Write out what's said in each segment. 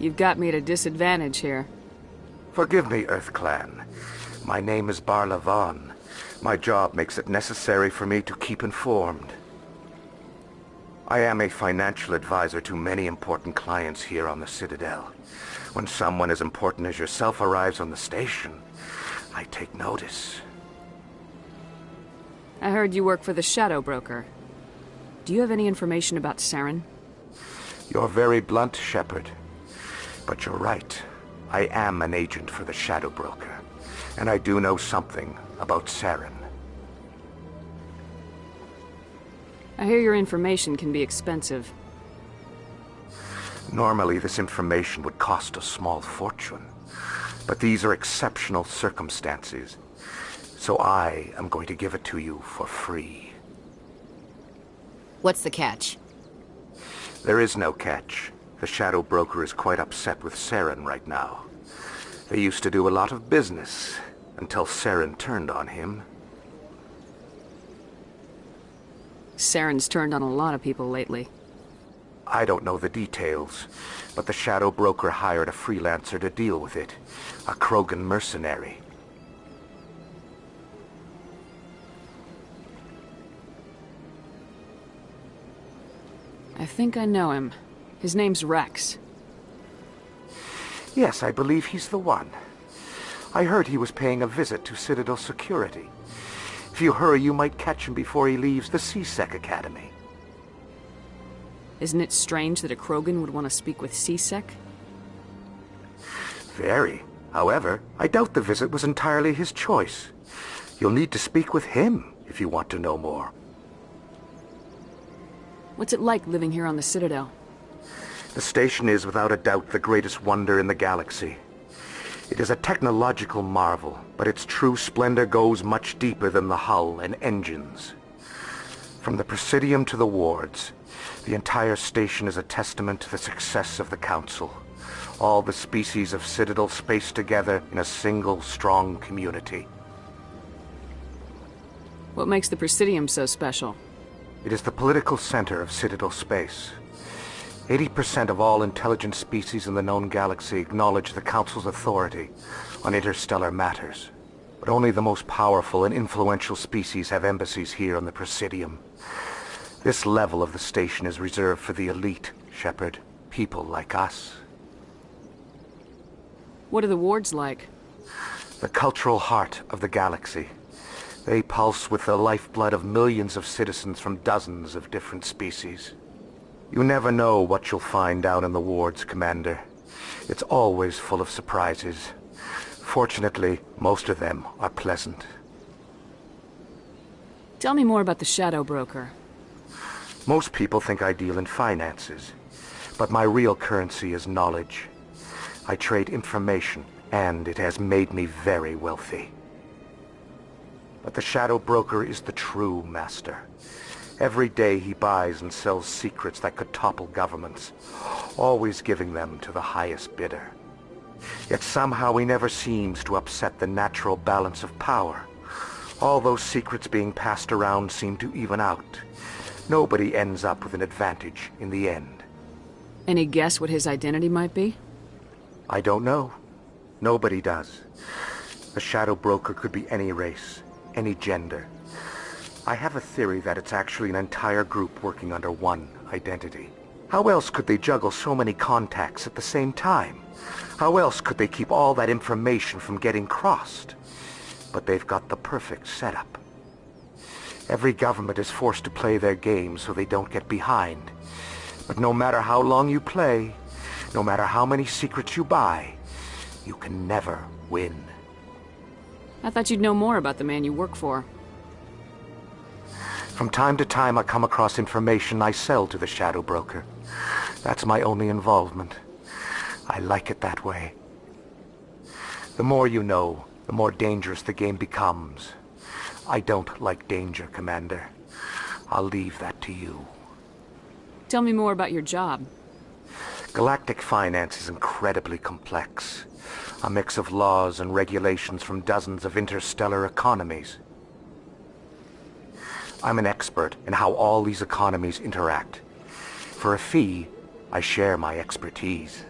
You've got me at a disadvantage here. Forgive me, Earth Clan. My name is Barla Vaughn. My job makes it necessary for me to keep informed. I am a financial advisor to many important clients here on the Citadel. When someone as important as yourself arrives on the station, I take notice. I heard you work for the Shadow Broker. Do you have any information about Saren? You're very blunt, Shepard. But you're right. I am an agent for the Shadow Broker, and I do know something about Saren. I hear your information can be expensive. Normally, this information would cost a small fortune. But these are exceptional circumstances, so I am going to give it to you for free. What's the catch? There is no catch. The Shadow Broker is quite upset with Saren right now. They used to do a lot of business, until Saren turned on him. Saren's turned on a lot of people lately. I don't know the details, but the Shadow Broker hired a freelancer to deal with it. A Krogan mercenary. I think I know him. His name's Rex. Yes, I believe he's the one. I heard he was paying a visit to Citadel security. If you hurry, you might catch him before he leaves the C-Sec Academy. Isn't it strange that a Krogan would want to speak with C-Sec? Very. However, I doubt the visit was entirely his choice. You'll need to speak with him if you want to know more. What's it like living here on the Citadel? The station is without a doubt the greatest wonder in the galaxy. It is a technological marvel, but its true splendor goes much deeper than the hull and engines. From the Presidium to the wards, the entire station is a testament to the success of the Council. All the species of Citadel spaced together in a single, strong community. What makes the Presidium so special? It is the political center of Citadel space. 80% of all intelligent species in the known galaxy acknowledge the Council's authority on interstellar matters. But only the most powerful and influential species have embassies here on the Presidium. This level of the station is reserved for the elite, Shepard. People like us. What are the wards like? The cultural heart of the galaxy. They pulse with the lifeblood of millions of citizens from dozens of different species. You never know what you'll find down in the wards, Commander. It's always full of surprises. Fortunately, most of them are pleasant. Tell me more about the Shadow Broker. Most people think I deal in finances, but my real currency is knowledge. I trade information, and it has made me very wealthy. But the Shadow Broker is the true master. Every day he buys and sells secrets that could topple governments, always giving them to the highest bidder. Yet somehow he never seems to upset the natural balance of power. All those secrets being passed around seem to even out. Nobody ends up with an advantage in the end. Any guess what his identity might be? I don't know. Nobody does. The Shadow Broker could be any race, any gender. I have a theory that it's actually an entire group working under one identity. How else could they juggle so many contacts at the same time? How else could they keep all that information from getting crossed? But they've got the perfect setup. Every government is forced to play their game so they don't get behind. But no matter how long you play, no matter how many secrets you buy, you can never win. I thought you'd know more about the man you work for. From time to time I come across information I sell to the Shadow Broker. That's my only involvement. I like it that way. The more you know, the more dangerous the game becomes. I don't like danger, Commander. I'll leave that to you. Tell me more about your job. Galactic finance is incredibly complex. A mix of laws and regulations from dozens of interstellar economies. I'm an expert in how all these economies interact. For a fee, I share my expertise.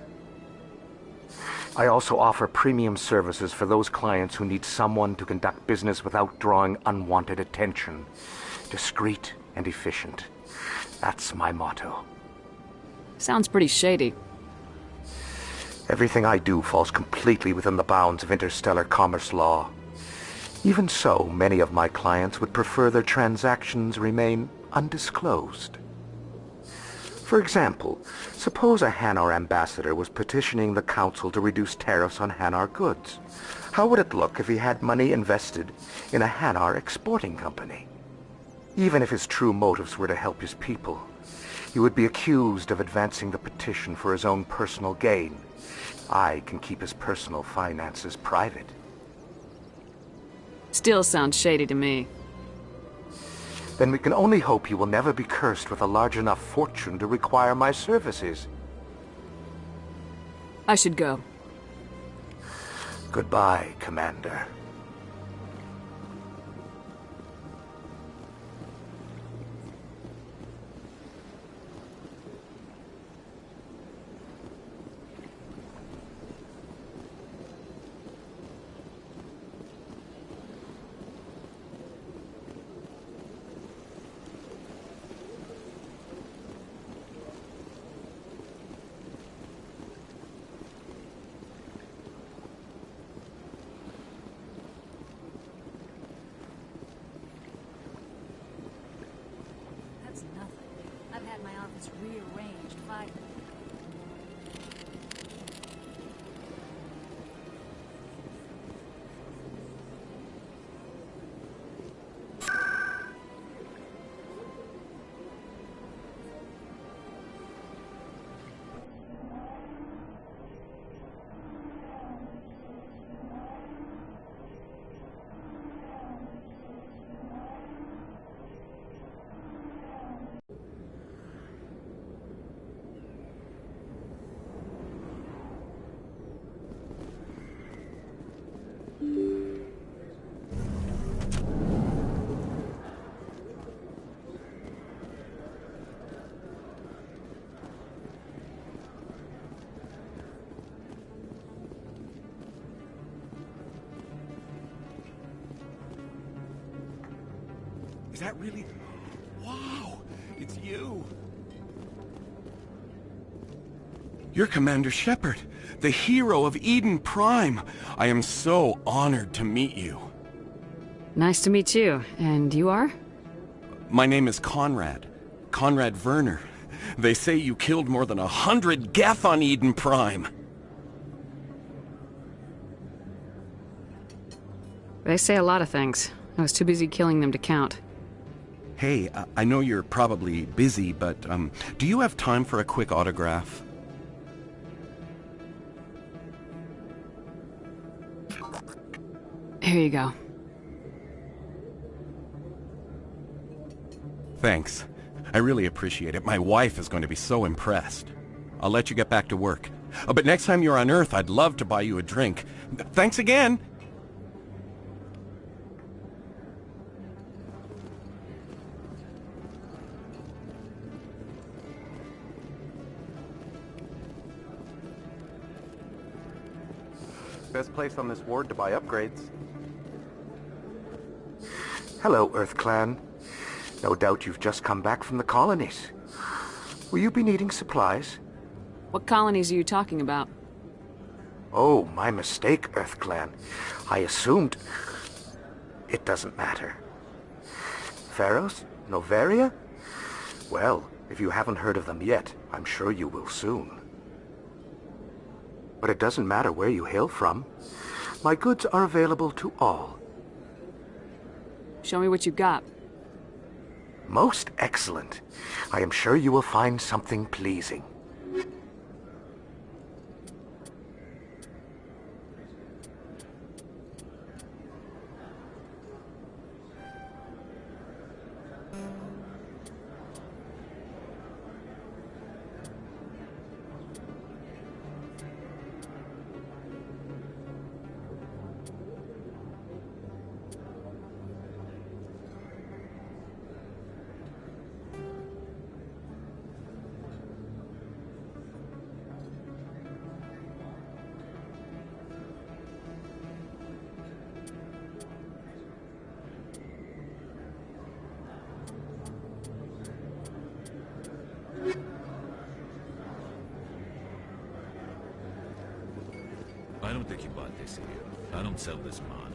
I also offer premium services for those clients who need someone to conduct business without drawing unwanted attention. Discreet and efficient. That's my motto. Sounds pretty shady. Everything I do falls completely within the bounds of interstellar commerce law. Even so, many of my clients would prefer their transactions remain undisclosed. For example, suppose a Hanar ambassador was petitioning the council to reduce tariffs on Hanar goods. How would it look if he had money invested in a Hanar exporting company? Even if his true motives were to help his people, he would be accused of advancing the petition for his own personal gain. I can keep his personal finances private. Still sounds shady to me. Then we can only hope you will never be cursed with a large enough fortune to require my services. I should go. Goodbye, Commander. Rearranged 5 minutes. Is that really... Wow! It's you! You're Commander Shepard, the hero of Eden Prime. I am so honored to meet you. Nice to meet you. And you are? My name is Conrad. Conrad Werner. They say you killed more than 100 Geth on Eden Prime. They say a lot of things. I was too busy killing them to count. Hey, I know you're probably busy, but do you have time for a quick autograph? Here you go. Thanks. I really appreciate it. My wife is going to be so impressed. I'll let you get back to work. But next time you're on Earth, I'd love to buy you a drink. Thanks again! Best place on this ward to buy upgrades. Hello, Earth Clan. No doubt you've just come back from the colonies. Will you be needing supplies? What colonies are you talking about? Oh, my mistake, Earth Clan. I assumed... It doesn't matter. Pharos? Novaria? Well, if you haven't heard of them yet, I'm sure you will soon. But it doesn't matter where you hail from. My goods are available to all. Show me what you've got. Most excellent. I am sure you will find something pleasing. don't sell this mod.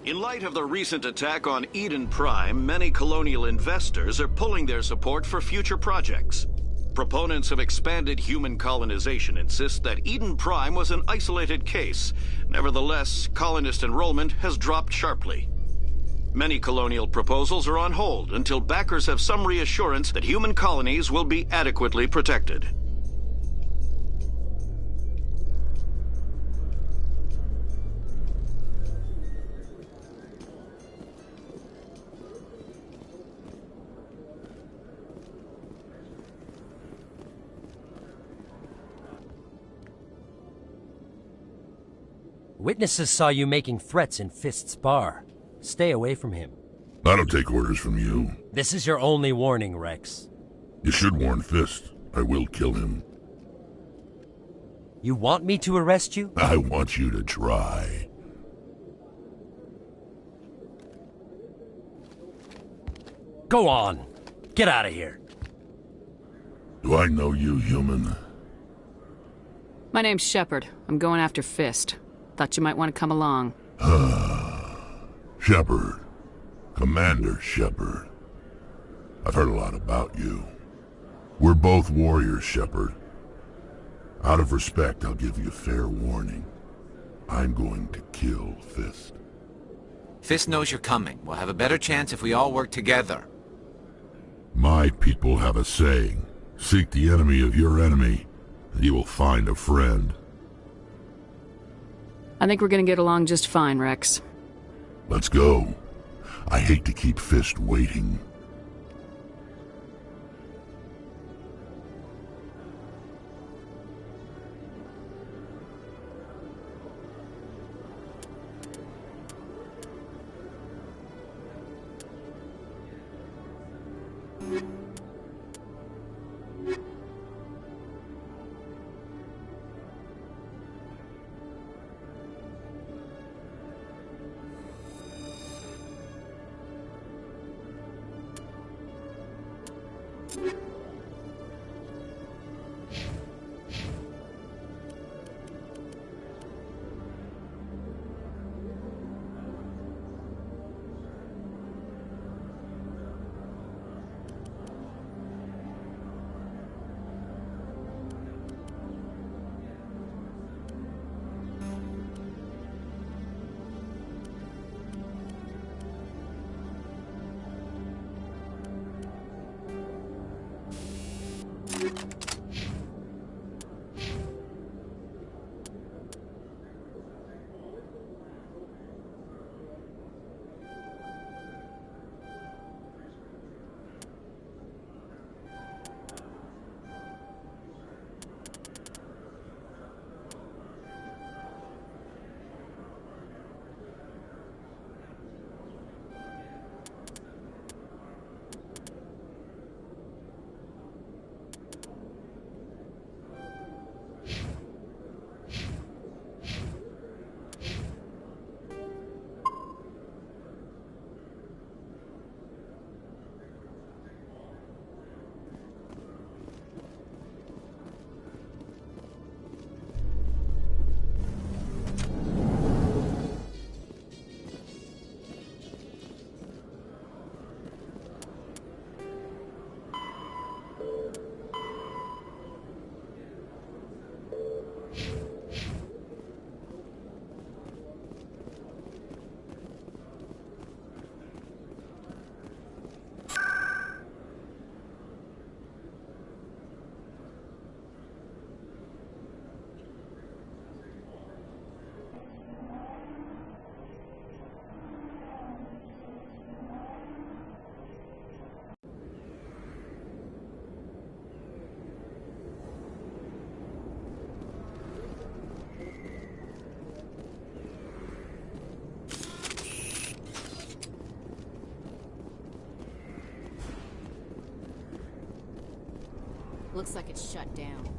In light of the recent attack on Eden Prime, many colonial investors are pulling their support for future projects. Proponents of expanded human colonization insist that Eden Prime was an isolated case. Nevertheless, colonist enrollment has dropped sharply. Many colonial proposals are on hold until backers have some reassurance that human colonies will be adequately protected. Witnesses saw you making threats in Fist's bar. Stay away from him. I don't take orders from you. This is your only warning, Rex. You should warn Fist. I will kill him. You want me to arrest you? I want you to try. Go on. Get out of here. Do I know you, human? My name's Shepard. I'm going after Fist. Thought you might want to come along. Shepard. Commander Shepard. I've heard a lot about you. We're both warriors, Shepard. Out of respect, I'll give you fair warning. I'm going to kill Fist. Fist knows you're coming. We'll have a better chance if we all work together. My people have a saying. Seek the enemy of your enemy, and you will find a friend. I think we're gonna get along just fine, Rex. Let's go. I hate to keep Fist waiting. Looks like it's shut down.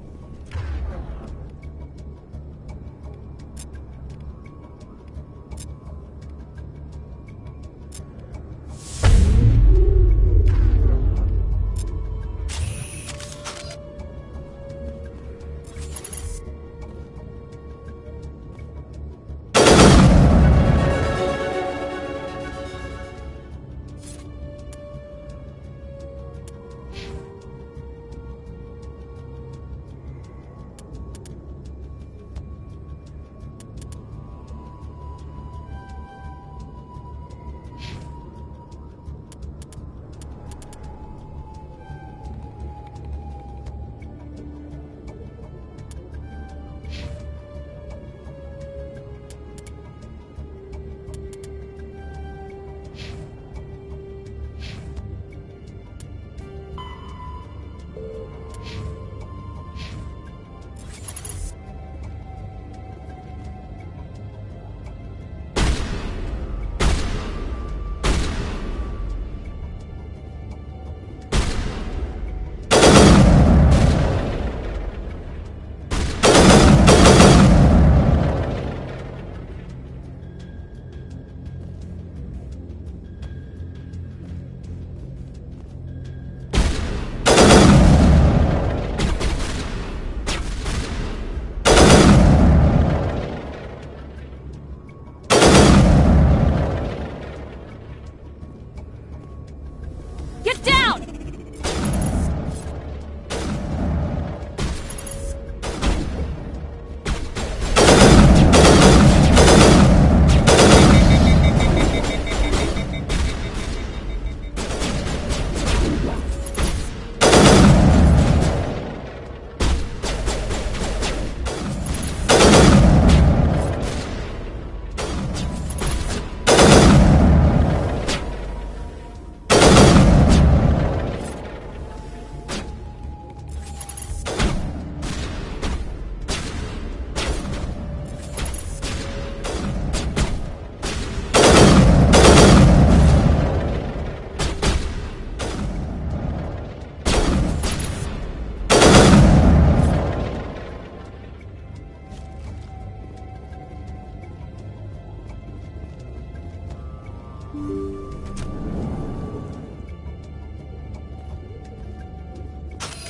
Get down!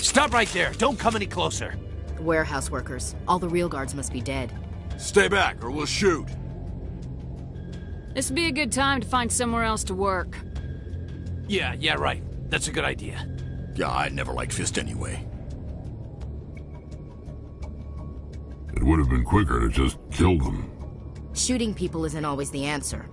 Stop right there! Don't come any closer! The warehouse workers. All the real guards must be dead. Stay back, or we'll shoot. This would be a good time to find somewhere else to work. Yeah, right. That's a good idea. Yeah, I never liked Fist anyway. It would have been quicker to just kill them. Shooting people isn't always the answer.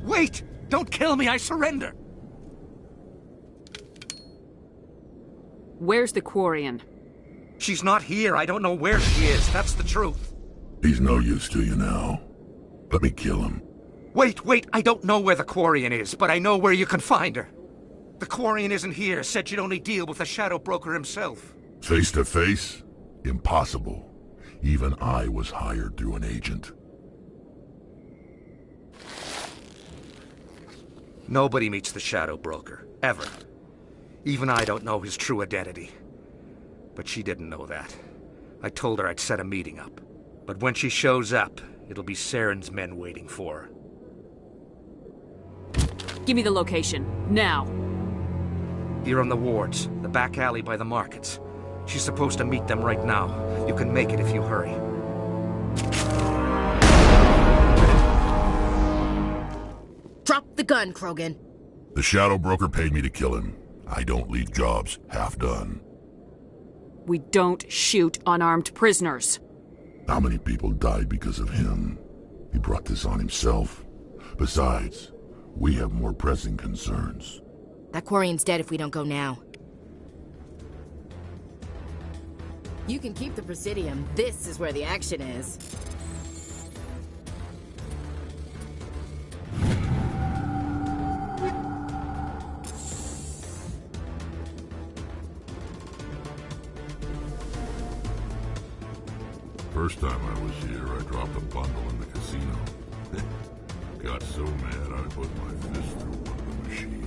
Wait! Don't kill me, I surrender! Where's the Quarian? She's not here. I don't know where she is. That's the truth. He's no use to you now. Let me kill him. Wait! I don't know where the Quarian is, but I know where you can find her. The Quarian isn't here. Said she'd only deal with the Shadow Broker himself. Face to face? Impossible. Even I was hired through an agent. Nobody meets the Shadow Broker. Ever. Even I don't know his true identity. But she didn't know that. I told her I'd set a meeting up. But when she shows up, it'll be Saren's men waiting for her. Give me the location, now. Here on the wards, the back alley by the markets. She's supposed to meet them right now. You can make it if you hurry. Drop the gun, Krogan. The Shadow Broker paid me to kill him. I don't leave jobs half done. We don't shoot unarmed prisoners. How many people died because of him? He brought this on himself. Besides, we have more pressing concerns. That Quarian's dead if we don't go now. You can keep the Presidium. This is where the action is. First time I was here, I dropped a bundle in the casino. Got so mad I put my fist through one of the machines.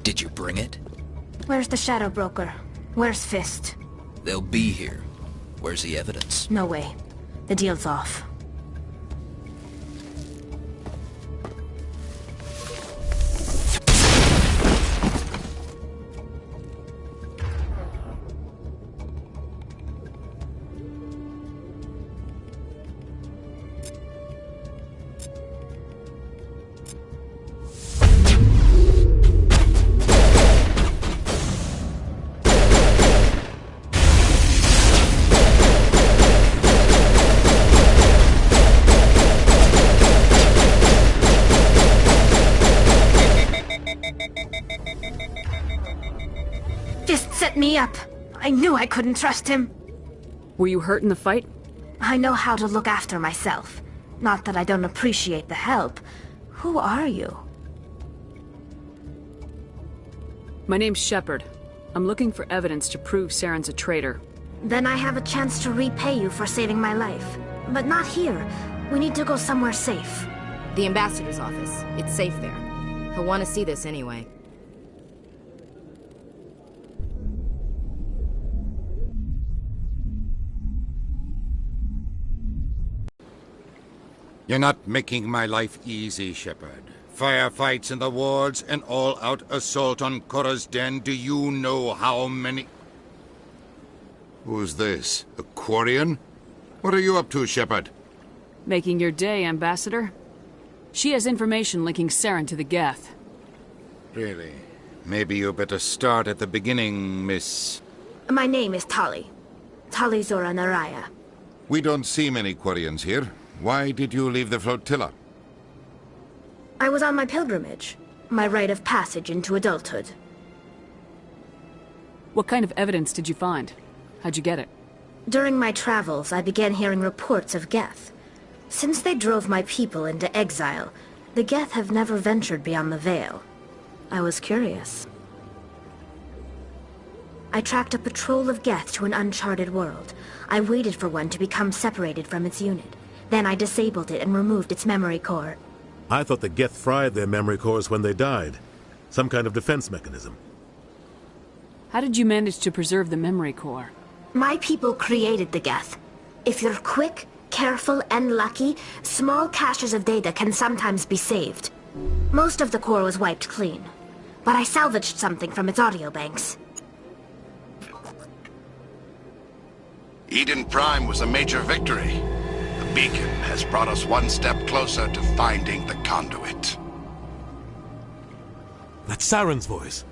Did you bring it? Where's the Shadow Broker? Where's Fist? They'll be here. Where's the evidence? No way. The deal's off. Me up. I knew I couldn't trust him. Were you hurt in the fight? I know how to look after myself. Not that I don't appreciate the help. Who are you? My name's Shepard. I'm looking for evidence to prove Saren's a traitor. Then I have a chance to repay you for saving my life. But not here. We need to go somewhere safe. The ambassador's office. It's safe there. He'll want to see this anyway. You're not making my life easy, Shepard. Firefights in the wards, an all-out assault on Korra's den. Do you know how many... Who's this? A Quarian? What are you up to, Shepard? Making your day, Ambassador. She has information linking Saren to the Geth. Really? Maybe you better start at the beginning, Miss... My name is Tali. Tali Zora Naraya. We don't see many Quarians here. Why did you leave the flotilla? I was on my pilgrimage. My rite of passage into adulthood. What kind of evidence did you find? How'd you get it? During my travels, I began hearing reports of Geth. Since they drove my people into exile, the Geth have never ventured beyond the Veil. I was curious. I tracked a patrol of Geth to an uncharted world. I waited for one to become separated from its unit. Then I disabled it and removed its memory core. I thought the Geth fried their memory cores when they died. Some kind of defense mechanism. How did you manage to preserve the memory core? My people created the Geth. If you're quick, careful, and lucky, small caches of data can sometimes be saved. Most of the core was wiped clean, but I salvaged something from its audio banks. Eden Prime was a major victory. The beacon has brought us one step closer to finding the conduit. That's Saren's voice.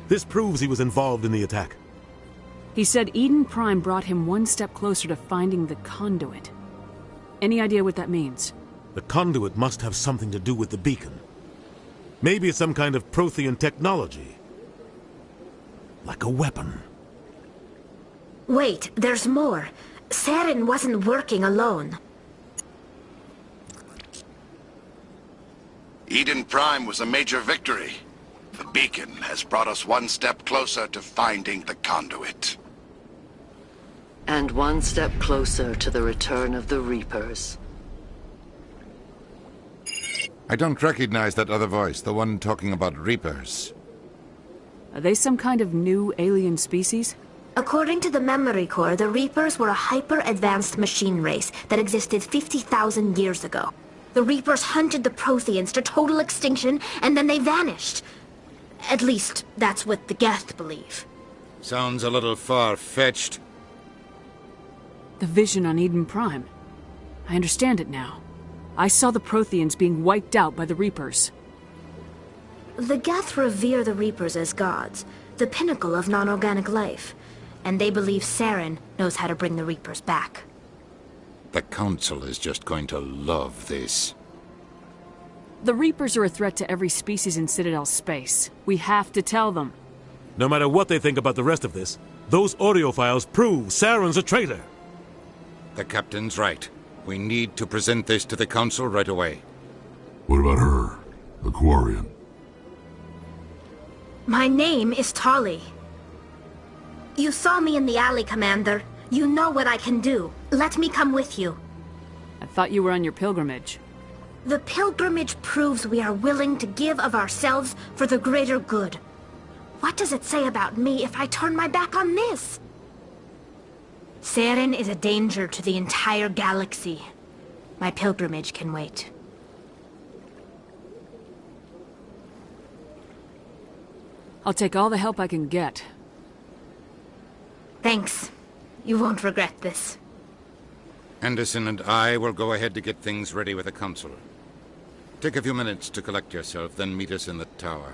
This proves he was involved in the attack. He said Eden Prime brought him one step closer to finding the conduit. Any idea what that means? The conduit must have something to do with the beacon. Maybe it's some kind of Prothean technology. Like a weapon. Wait, there's more. Saren wasn't working alone. Eden Prime was a major victory. The beacon has brought us one step closer to finding the conduit. And one step closer to the return of the Reapers. I don't recognize that other voice, the one talking about Reapers. Are they some kind of new alien species? According to the memory core, the Reapers were a hyper-advanced machine race that existed 50,000 years ago. The Reapers hunted the Protheans to total extinction, and then they vanished. At least, that's what the Geth believe. Sounds a little far-fetched. The vision on Eden Prime. I understand it now. I saw the Protheans being wiped out by the Reapers. The Geth revere the Reapers as gods, the pinnacle of non-organic life. And they believe Saren knows how to bring the Reapers back. The Council is just going to love this. The Reapers are a threat to every species in Citadel space. We have to tell them. No matter what they think about the rest of this, those audio files prove Saren's a traitor. The Captain's right. We need to present this to the Council right away. What about her? The Quarian? My name is Tali. You saw me in the alley, Commander. You know what I can do. Let me come with you. I thought you were on your pilgrimage. The pilgrimage proves we are willing to give of ourselves for the greater good. What does it say about me if I turn my back on this? Saren is a danger to the entire galaxy. My pilgrimage can wait. I'll take all the help I can get. Thanks. You won't regret this. Anderson and I will go ahead to get things ready with the Council. Take a few minutes to collect yourself, then meet us in the tower.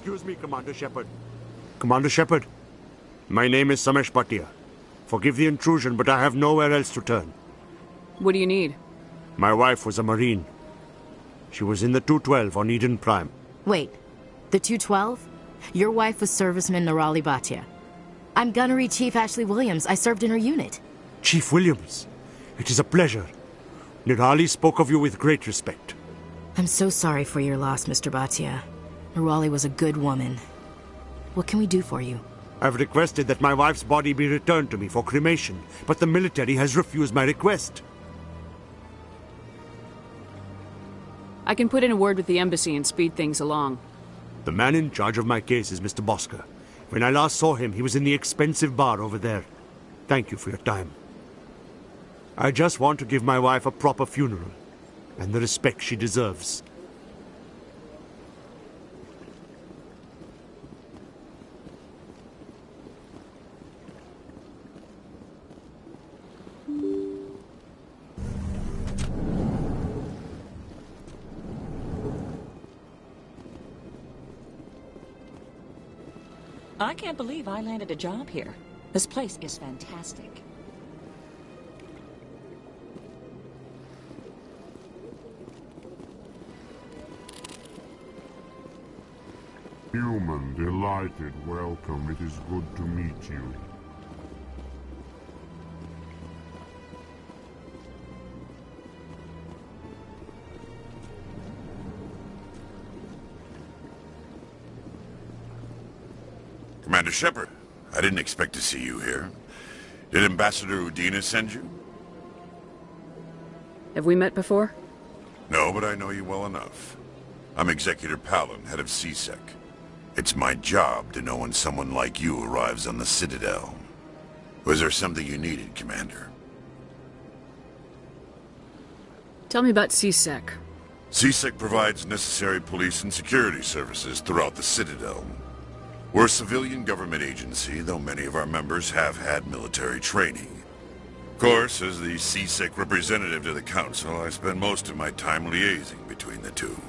Excuse me, Commander Shepard. Commander Shepard, my name is Samesh Bhatia. Forgive the intrusion, but I have nowhere else to turn. What do you need? My wife was a Marine. She was in the 212 on Eden Prime. Wait, the 212? Your wife was serviceman Nirali Bhatia. I'm Gunnery Chief Ashley Williams. I served in her unit. Chief Williams, it is a pleasure. Nirali spoke of you with great respect. I'm so sorry for your loss, Mr. Bhatia. Nirali was a good woman. What can we do for you? I've requested that my wife's body be returned to me for cremation, but the military has refused my request. I can put in a word with the embassy and speed things along. The man in charge of my case is Mr. Bosker. When I last saw him, he was in the expensive bar over there. Thank you for your time. I just want to give my wife a proper funeral, and the respect she deserves. I can't believe I landed a job here. This place is fantastic. Human, delighted, welcome. It is good to meet you. Commander Shepard, I didn't expect to see you here. Did Ambassador Udina send you? Have we met before? No, but I know you well enough. I'm Executor Palin, head of CSEC. It's my job to know when someone like you arrives on the Citadel. Was there something you needed, Commander? Tell me about CSEC. CSEC provides necessary police and security services throughout the Citadel. We're a civilian government agency, though many of our members have had military training. Of course, as the CSEC representative to the Council, I spend most of my time liaising between the two.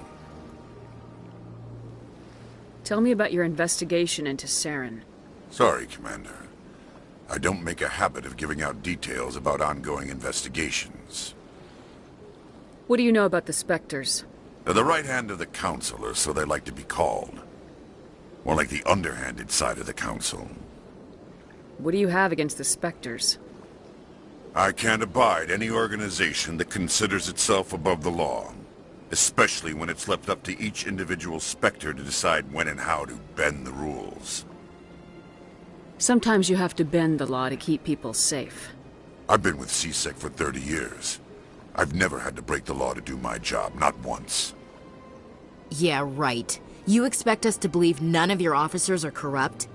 Tell me about your investigation into Saren. Sorry, Commander. I don't make a habit of giving out details about ongoing investigations. What do you know about the Spectres? They're the right hand of the Council, or so they like to be called. More like the underhanded side of the Council. What do you have against the Spectres? I can't abide any organization that considers itself above the law. Especially when it's left up to each individual Spectre to decide when and how to bend the rules. Sometimes you have to bend the law to keep people safe. I've been with CSEC for 30 years. I've never had to break the law to do my job, not once. Yeah, right. You expect us to believe none of your officers are corrupt?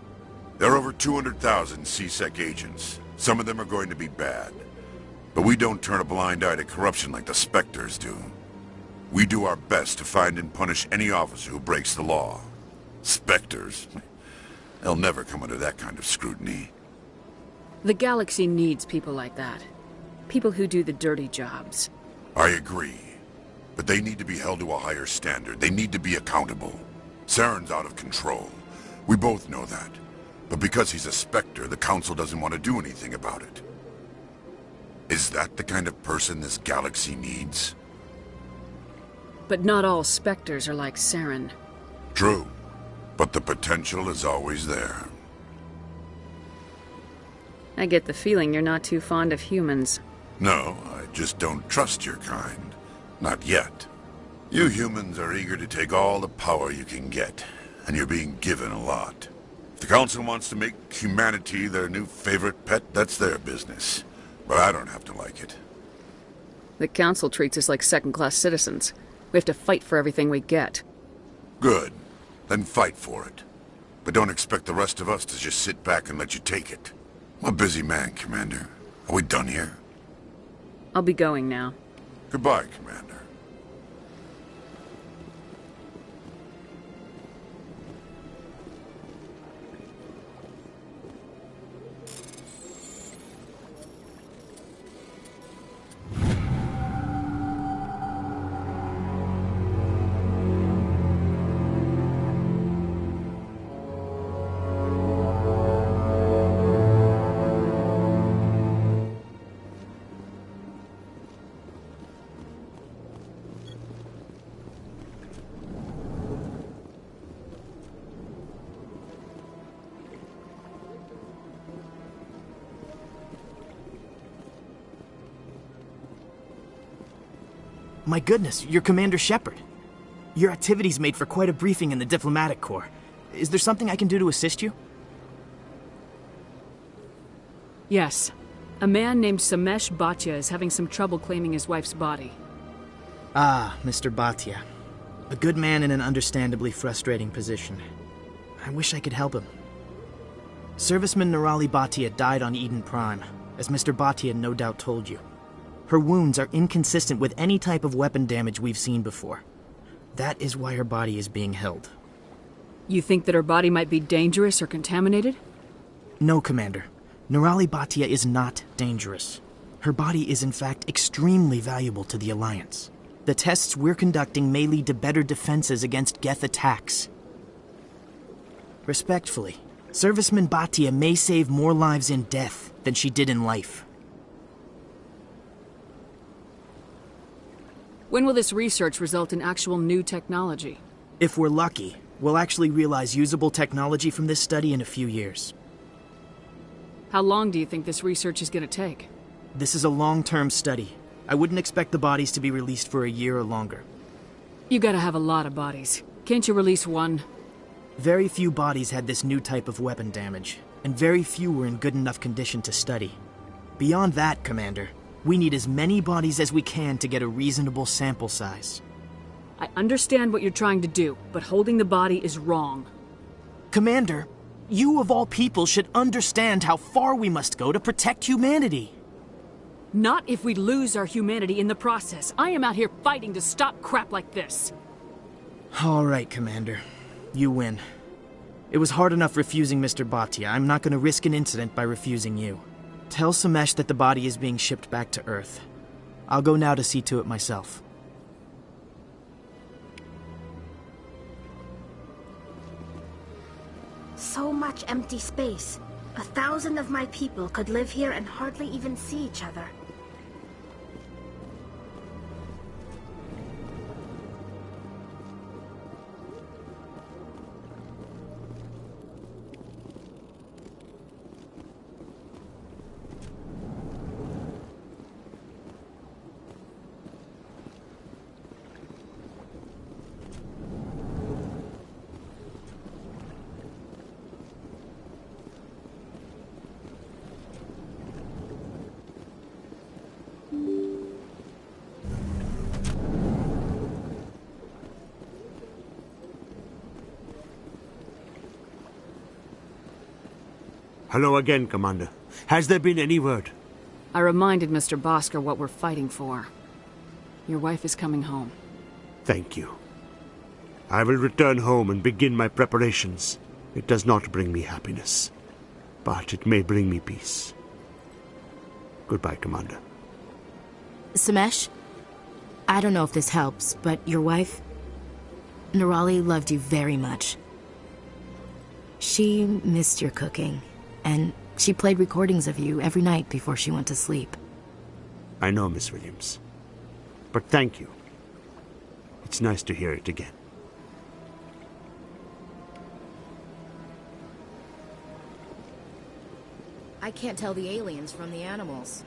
There are over 200,000 CSEC agents. Some of them are going to be bad. But we don't turn a blind eye to corruption like the Spectres do. We do our best to find and punish any officer who breaks the law. Spectres? They'll never come under that kind of scrutiny. The galaxy needs people like that. People who do the dirty jobs. I agree. But they need to be held to a higher standard. They need to be accountable. Saren's out of control. We both know that. But because he's a Spectre, the Council doesn't want to do anything about it. Is that the kind of person this galaxy needs? But not all Spectres are like Saren. True. But the potential is always there. I get the feeling you're not too fond of humans. No, I just don't trust your kind. Not yet. You humans are eager to take all the power you can get, and you're being given a lot. If the Council wants to make humanity their new favorite pet, that's their business. But I don't have to like it. The Council treats us like second-class citizens. We have to fight for everything we get. Good. Then fight for it. But don't expect the rest of us to just sit back and let you take it. I'm a busy man, Commander. Are we done here? I'll be going now. Goodbye, Commander. My goodness, you're Commander Shepard. Your activities made for quite a briefing in the Diplomatic Corps. Is there something I can do to assist you? Yes. A man named Samesh Bhatia is having some trouble claiming his wife's body. Ah, Mr. Bhatia. A good man in an understandably frustrating position. I wish I could help him. Serviceman Nirali Bhatia died on Eden Prime, as Mr. Bhatia no doubt told you. Her wounds are inconsistent with any type of weapon damage we've seen before. That is why her body is being held. You think that her body might be dangerous or contaminated? No, Commander. Nirali Bhatia is not dangerous. Her body is in fact extremely valuable to the Alliance. The tests we're conducting may lead to better defenses against Geth attacks. Respectfully, Serviceman Bhatia may save more lives in death than she did in life. When will this research result in actual new technology? If we're lucky, we'll actually realize usable technology from this study in a few years. How long do you think this research is going to take? This is a long-term study. I wouldn't expect the bodies to be released for a year or longer. You gotta have a lot of bodies. Can't you release one? Very few bodies had this new type of weapon damage, and very few were in good enough condition to study. Beyond that, Commander, we need as many bodies as we can to get a reasonable sample size. I understand what you're trying to do, but holding the body is wrong. Commander, you of all people should understand how far we must go to protect humanity. Not if we lose our humanity in the process. I am out here fighting to stop crap like this. All right, Commander. You win. It was hard enough refusing Mr. Bhatia. I'm not going to risk an incident by refusing you. Tell Samesh that the body is being shipped back to Earth. I'll go now to see to it myself. So much empty space. 1,000 of my people could live here and hardly even see each other. Hello again, Commander. Has there been any word? I reminded Mr. Bhaskar what we're fighting for. Your wife is coming home. Thank you. I will return home and begin my preparations. It does not bring me happiness, but it may bring me peace. Goodbye, Commander. Samesh, I don't know if this helps, but your wife, Nirali, loved you very much. She missed your cooking, and she played recordings of you every night before she went to sleep. I know, Miss Williams. But thank you. It's nice to hear it again. I can't tell the aliens from the animals.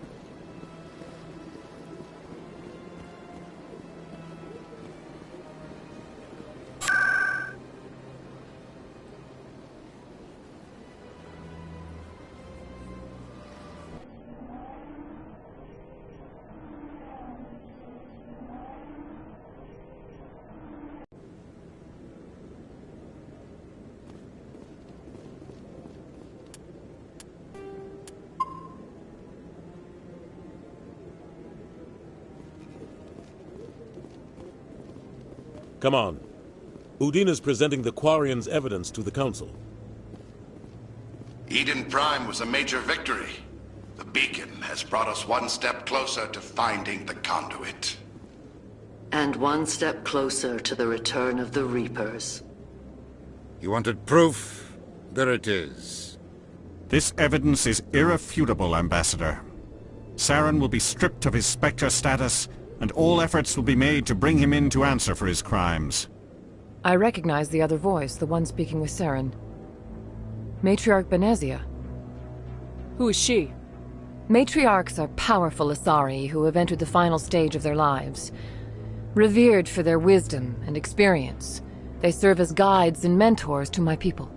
Come on. Udine is presenting the Quarians' evidence to the Council. Eden Prime was a major victory. The beacon has brought us one step closer to finding the conduit. And one step closer to the return of the Reapers. You wanted proof? There it is. This evidence is irrefutable, Ambassador. Saren will be stripped of his Spectre status, and all efforts will be made to bring him in to answer for his crimes. I recognize the other voice, the one speaking with Saren. Matriarch Benezia. Who is she? Matriarchs are powerful Asari who have entered the final stage of their lives. Revered for their wisdom and experience, they serve as guides and mentors to my people.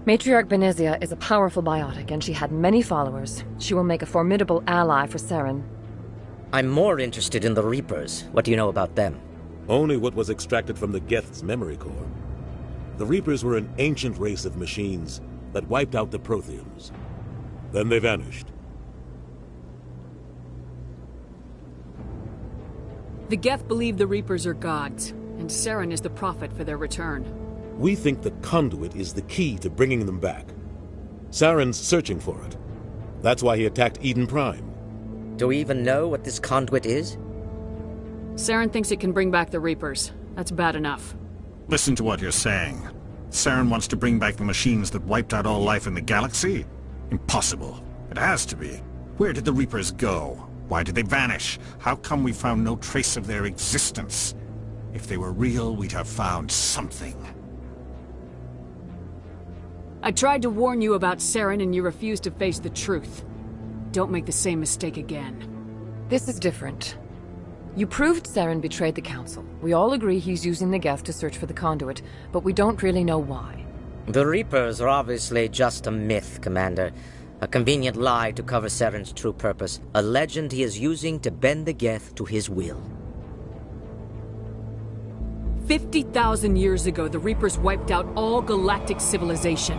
Matriarch Benezia is a powerful biotic, and she had many followers. She will make a formidable ally for Saren. I'm more interested in the Reapers. What do you know about them? Only what was extracted from the Geth's memory core. The Reapers were an ancient race of machines that wiped out the Protheans. Then they vanished. The Geth believe the Reapers are gods, and Saren is the prophet for their return. We think the conduit is the key to bringing them back. Saren's searching for it. That's why he attacked Eden Prime. Do we even know what this conduit is? Saren thinks it can bring back the Reapers. That's bad enough. Listen to what you're saying. Saren wants to bring back the machines that wiped out all life in the galaxy? Impossible. It has to be. Where did the Reapers go? Why did they vanish? How come we found no trace of their existence? If they were real, we'd have found something. I tried to warn you about Saren and you refused to face the truth. Don't make the same mistake again. This is different. You proved Saren betrayed the Council. We all agree he's using the Geth to search for the conduit, but we don't really know why. The Reapers are obviously just a myth, Commander. A convenient lie to cover Saren's true purpose. A legend he is using to bend the Geth to his will. 50,000 years ago, the Reapers wiped out all galactic civilization.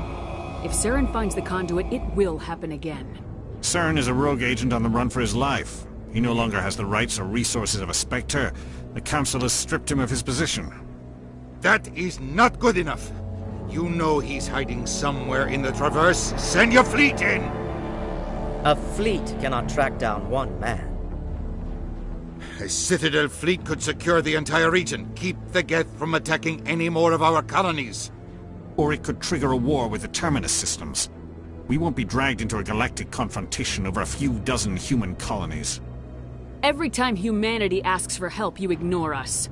If Saren finds the conduit, it will happen again. Saren is a rogue agent on the run for his life. He no longer has the rights or resources of a Spectre. The Council has stripped him of his position. That is not good enough. You know he's hiding somewhere in the Traverse. Send your fleet in! A fleet cannot track down one man. A Citadel fleet could secure the entire region, keep the Geth from attacking any more of our colonies. Or it could trigger a war with the Terminus systems. We won't be dragged into a galactic confrontation over a few dozen human colonies. Every time humanity asks for help, you ignore us.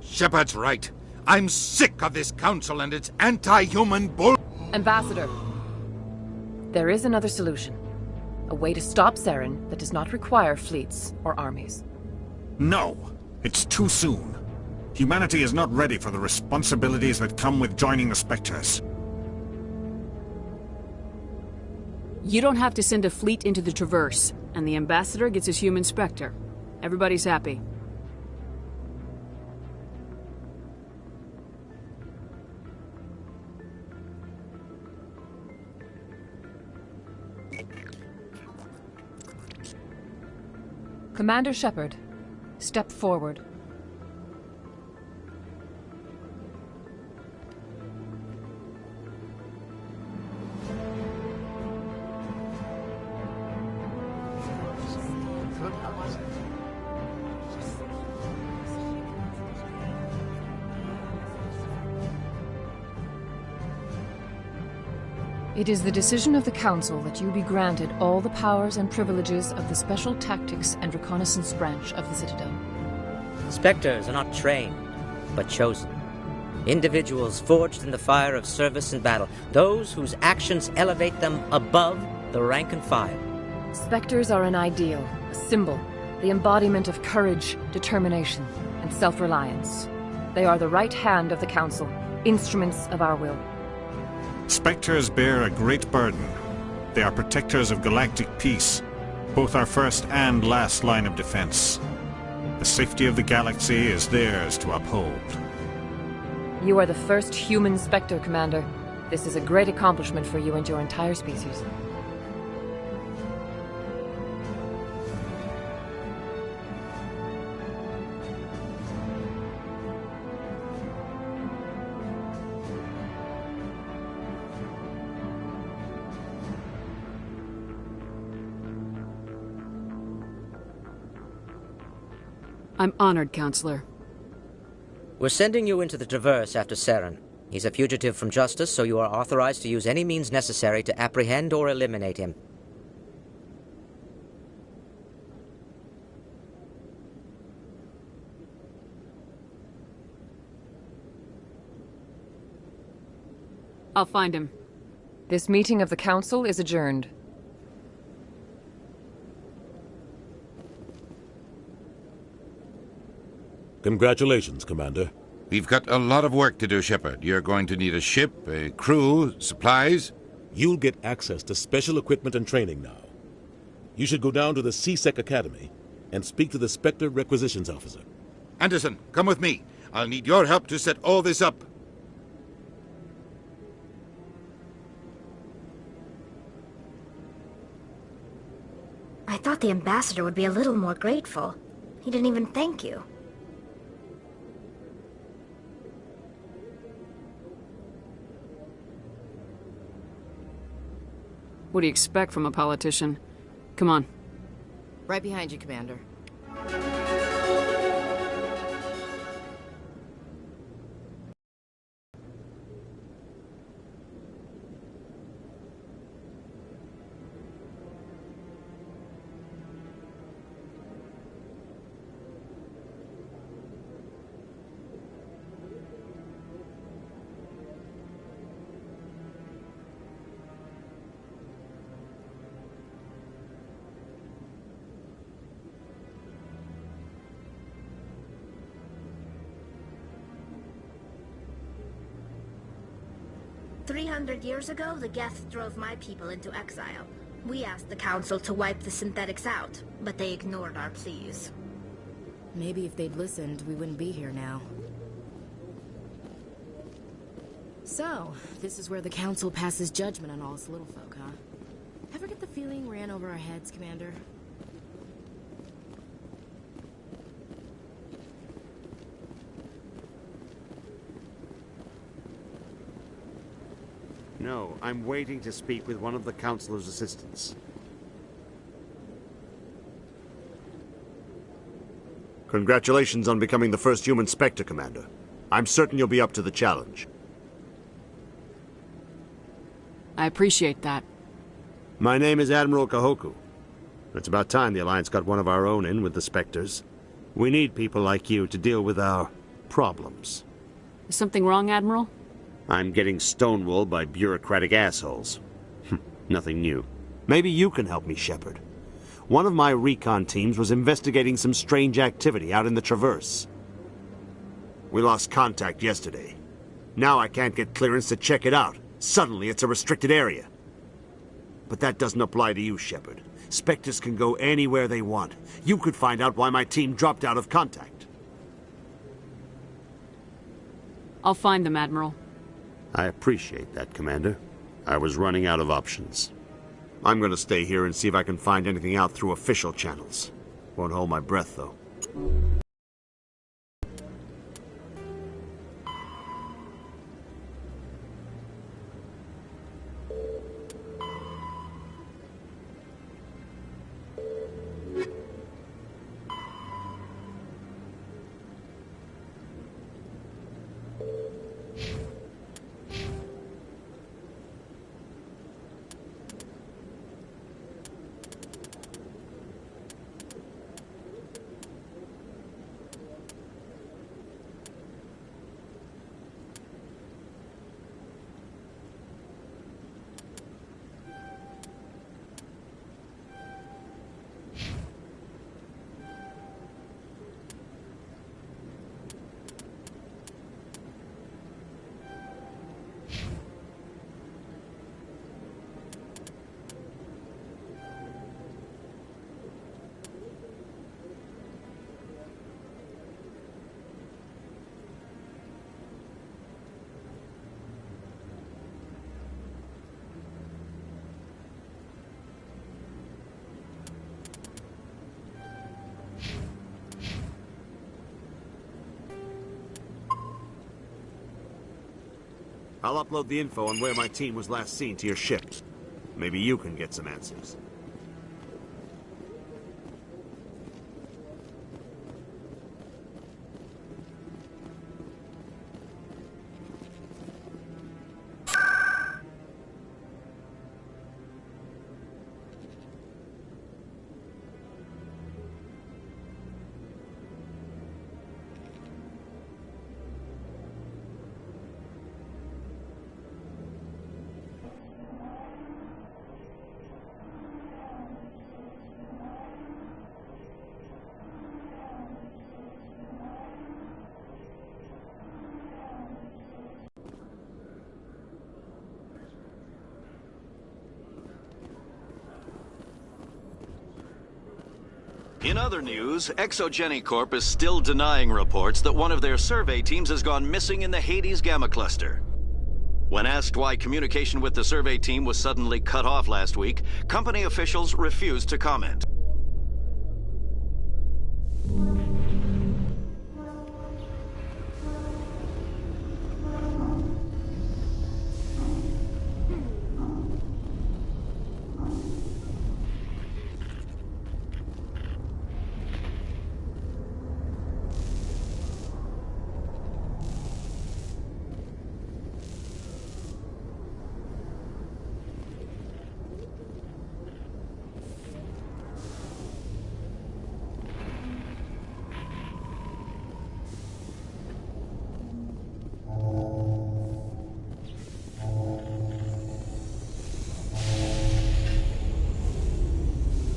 Shepard's right. I'm sick of this council and its anti-human bull... Ambassador, there is another solution. A way to stop Saren that does not require fleets or armies. No! It's too soon. Humanity is not ready for the responsibilities that come with joining the Spectres. You don't have to send a fleet into the Traverse, and the Ambassador gets his human Spectre. Everybody's happy. Commander Shepard, step forward. It is the decision of the Council that you be granted all the powers and privileges of the Special Tactics and Reconnaissance Branch of the Citadel. Spectres are not trained, but chosen. Individuals forged in the fire of service and battle. Those whose actions elevate them above the rank and file. Spectres are an ideal, a symbol, the embodiment of courage, determination, and self-reliance. They are the right hand of the Council, instruments of our will. Spectres bear a great burden. They are protectors of galactic peace, both our first and last line of defense. The safety of the galaxy is theirs to uphold. You are the first human Spectre, Commander. This is a great accomplishment for you and your entire species. I'm honored, Counselor. We're sending you into the Traverse after Saren. He's a fugitive from justice, so you are authorized to use any means necessary to apprehend or eliminate him. I'll find him. This meeting of the Council is adjourned. Congratulations, Commander. We've got a lot of work to do, Shepard. You're going to need a ship, a crew, supplies. You'll get access to special equipment and training now. You should go down to the C-Sec Academy and speak to the Spectre Requisitions Officer. Anderson, come with me. I'll need your help to set all this up. I thought the ambassador would be a little more grateful. He didn't even thank you. What do you expect from a politician? Come on. Right behind you, Commander. Years ago, the Geth drove my people into exile. We asked the Council to wipe the synthetics out, but they ignored our pleas. Maybe if they'd listened, we wouldn't be here now. So, this is where the Council passes judgment on all us little folk, huh? Ever get the feeling ran over our heads, Commander? No, I'm waiting to speak with one of the Councilor's assistants. Congratulations on becoming the first human Spectre, Commander. I'm certain you'll be up to the challenge. I appreciate that. My name is Admiral Kahoku. It's about time the Alliance got one of our own in with the Spectres. We need people like you to deal with our problems. Is something wrong, Admiral? I'm getting stonewalled by bureaucratic assholes. Nothing new. Maybe you can help me, Shepard. One of my recon teams was investigating some strange activity out in the Traverse. We lost contact yesterday. Now I can't get clearance to check it out. Suddenly it's a restricted area. But that doesn't apply to you, Shepard. Spectres can go anywhere they want. You could find out why my team dropped out of contact. I'll find them, Admiral. I appreciate that, Commander. I was running out of options. I'm going to stay here and see if I can find anything out through official channels. Won't hold my breath, though. I'll upload the info on where my team was last seen to your ship. Maybe you can get some answers. In other news, Exogeny Corp is still denying reports that one of their survey teams has gone missing in the Hades Gamma Cluster. When asked why communication with the survey team was suddenly cut off last week, company officials refused to comment.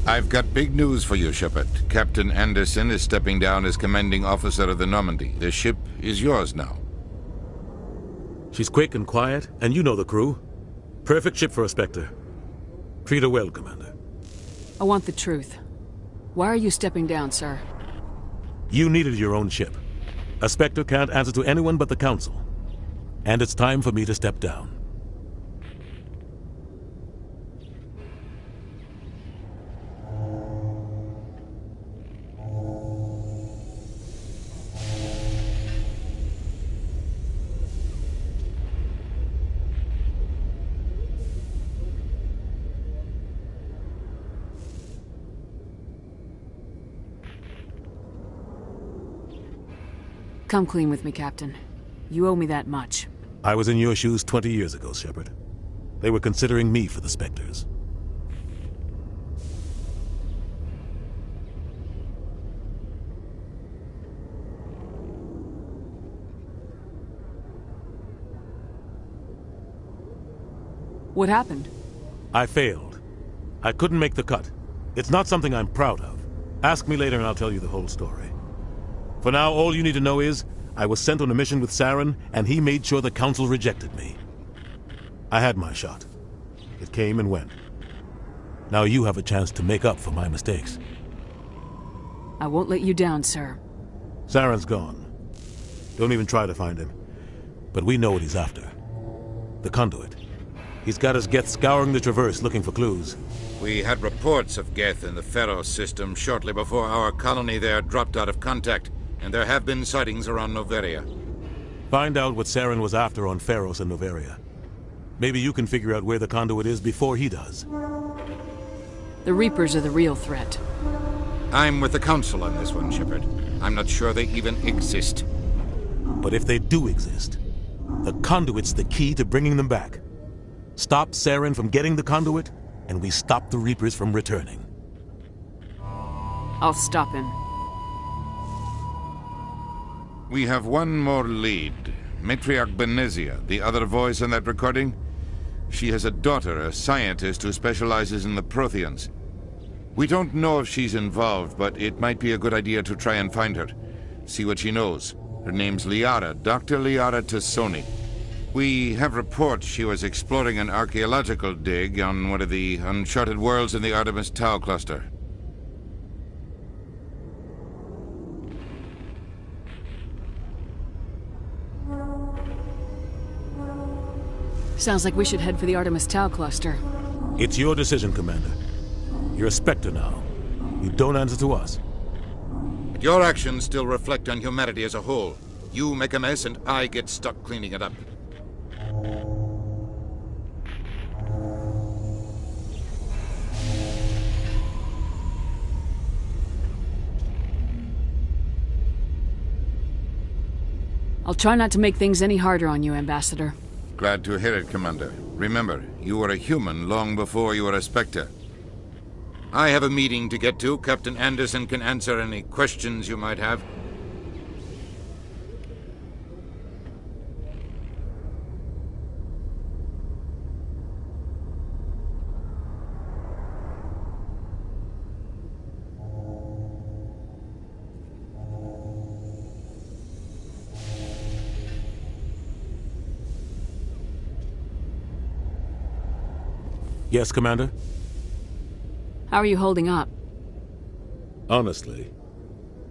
I've got big news for you, Shepard. Captain Anderson is stepping down as commanding officer of the Normandy. The ship is yours now. She's quick and quiet, and you know the crew. Perfect ship for a Spectre. Treat her well, Commander. I want the truth. Why are you stepping down, sir? You needed your own ship. A Spectre can't answer to anyone but the Council. And it's time for me to step down. Come clean with me, Captain. You owe me that much. I was in your shoes 20 years ago, Shepard. They were considering me for the Spectres. What happened? I failed. I couldn't make the cut. It's not something I'm proud of. Ask me later and I'll tell you the whole story. For now, all you need to know is, I was sent on a mission with Saren, and he made sure the Council rejected me. I had my shot. It came and went. Now you have a chance to make up for my mistakes. I won't let you down, sir. Saren's gone. Don't even try to find him. But we know what he's after. The conduit. He's got his Geth scouring the Traverse looking for clues. We had reports of Geth in the Pharos system shortly before our colony there dropped out of contact, and there have been sightings around Noveria. Find out what Saren was after on Pharos and Noveria. Maybe you can figure out where the conduit is before he does. The Reapers are the real threat. I'm with the Council on this one, Shepard. I'm not sure they even exist. But if they do exist, the conduit's the key to bringing them back. Stop Saren from getting the conduit, and we stop the Reapers from returning. I'll stop him. We have one more lead. Matriarch Benezia, the other voice on that recording. She has a daughter, a scientist who specializes in the Protheans. We don't know if she's involved, but it might be a good idea to try and find her. See what she knows. Her name's Liara, Dr. Liara Tassoni. We have reports she was exploring an archaeological dig on one of the uncharted worlds in the Artemis Tau cluster. Sounds like we should head for the Artemis Tau cluster. It's your decision, Commander. You're a Spectre now. You don't answer to us. But your actions still reflect on humanity as a whole. You make a mess and I get stuck cleaning it up. I'll try not to make things any harder on you, Ambassador. Glad to hear it, Commander. Remember, you were a human long before you were a Spectre. I have a meeting to get to. Captain Anderson can answer any questions you might have. Yes, Commander? How are you holding up? Honestly,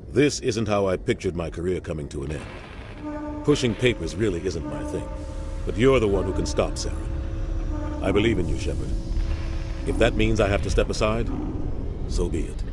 this isn't how I pictured my career coming to an end. Pushing papers really isn't my thing. But you're the one who can stop Saren. I believe in you, Shepard. If that means I have to step aside, so be it.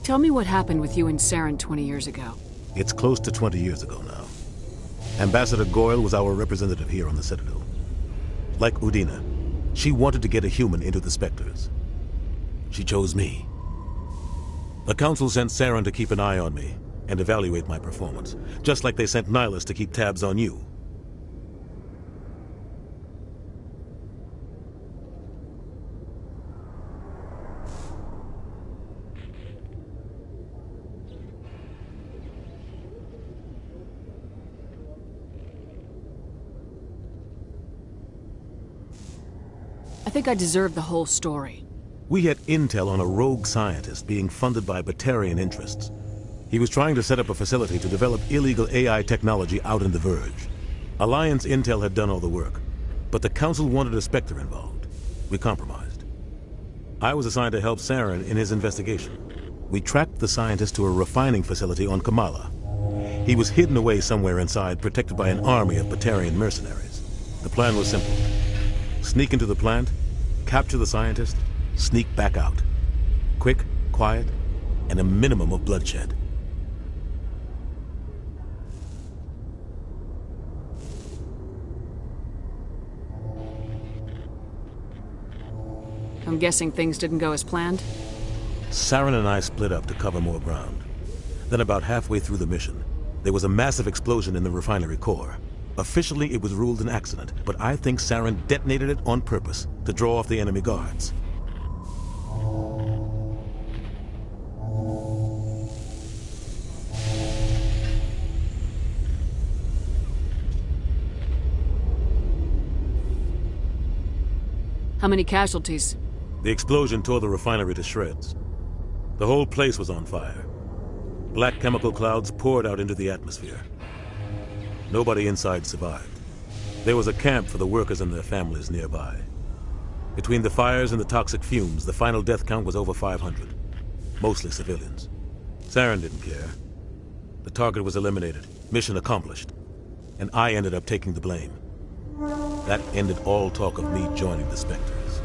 Tell me what happened with you and Saren 20 years ago. It's close to 20 years ago now. Ambassador Goyle was our representative here on the Citadel. Like Udina, she wanted to get a human into the Spectres. She chose me. The Council sent Saren to keep an eye on me and evaluate my performance, just like they sent Nihilus to keep tabs on you. I think I deserve the whole story. We had intel on a rogue scientist being funded by Batarian interests. He was trying to set up a facility to develop illegal AI technology out in the Verge. Alliance intel had done all the work, but the Council wanted a Spectre involved. We compromised. I was assigned to help Saren in his investigation. We tracked the scientist to a refining facility on Kamala. He was hidden away somewhere inside, protected by an army of Batarian mercenaries. The plan was simple. Sneak into the plant, capture the scientist, sneak back out. Quick, quiet, and a minimum of bloodshed. I'm guessing things didn't go as planned? Saren and I split up to cover more ground. Then about halfway through the mission, there was a massive explosion in the refinery core. Officially, it was ruled an accident, but I think Saren detonated it on purpose to draw off the enemy guards. How many casualties? The explosion tore the refinery to shreds. The whole place was on fire. Black chemical clouds poured out into the atmosphere. Nobody inside survived. There was a camp for the workers and their families nearby. Between the fires and the toxic fumes, the final death count was over 500. Mostly civilians. Saren didn't care. The target was eliminated, mission accomplished. And I ended up taking the blame. That ended all talk of me joining the Spectres.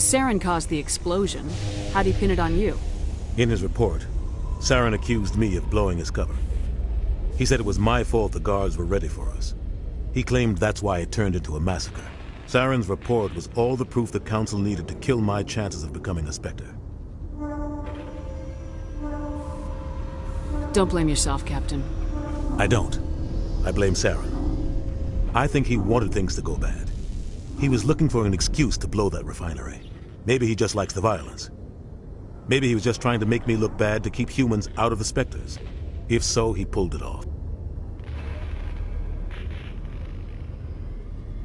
Saren caused the explosion. How'd he pin it on you? In his report, Saren accused me of blowing his cover. He said it was my fault the guards were ready for us. He claimed that's why it turned into a massacre. Saren's report was all the proof the Council needed to kill my chances of becoming a Spectre. Don't blame yourself, Captain. I don't. I blame Saren. I think he wanted things to go bad. He was looking for an excuse to blow that refinery. Maybe he just likes the violence. Maybe he was just trying to make me look bad to keep humans out of the Spectres. If so, he pulled it off.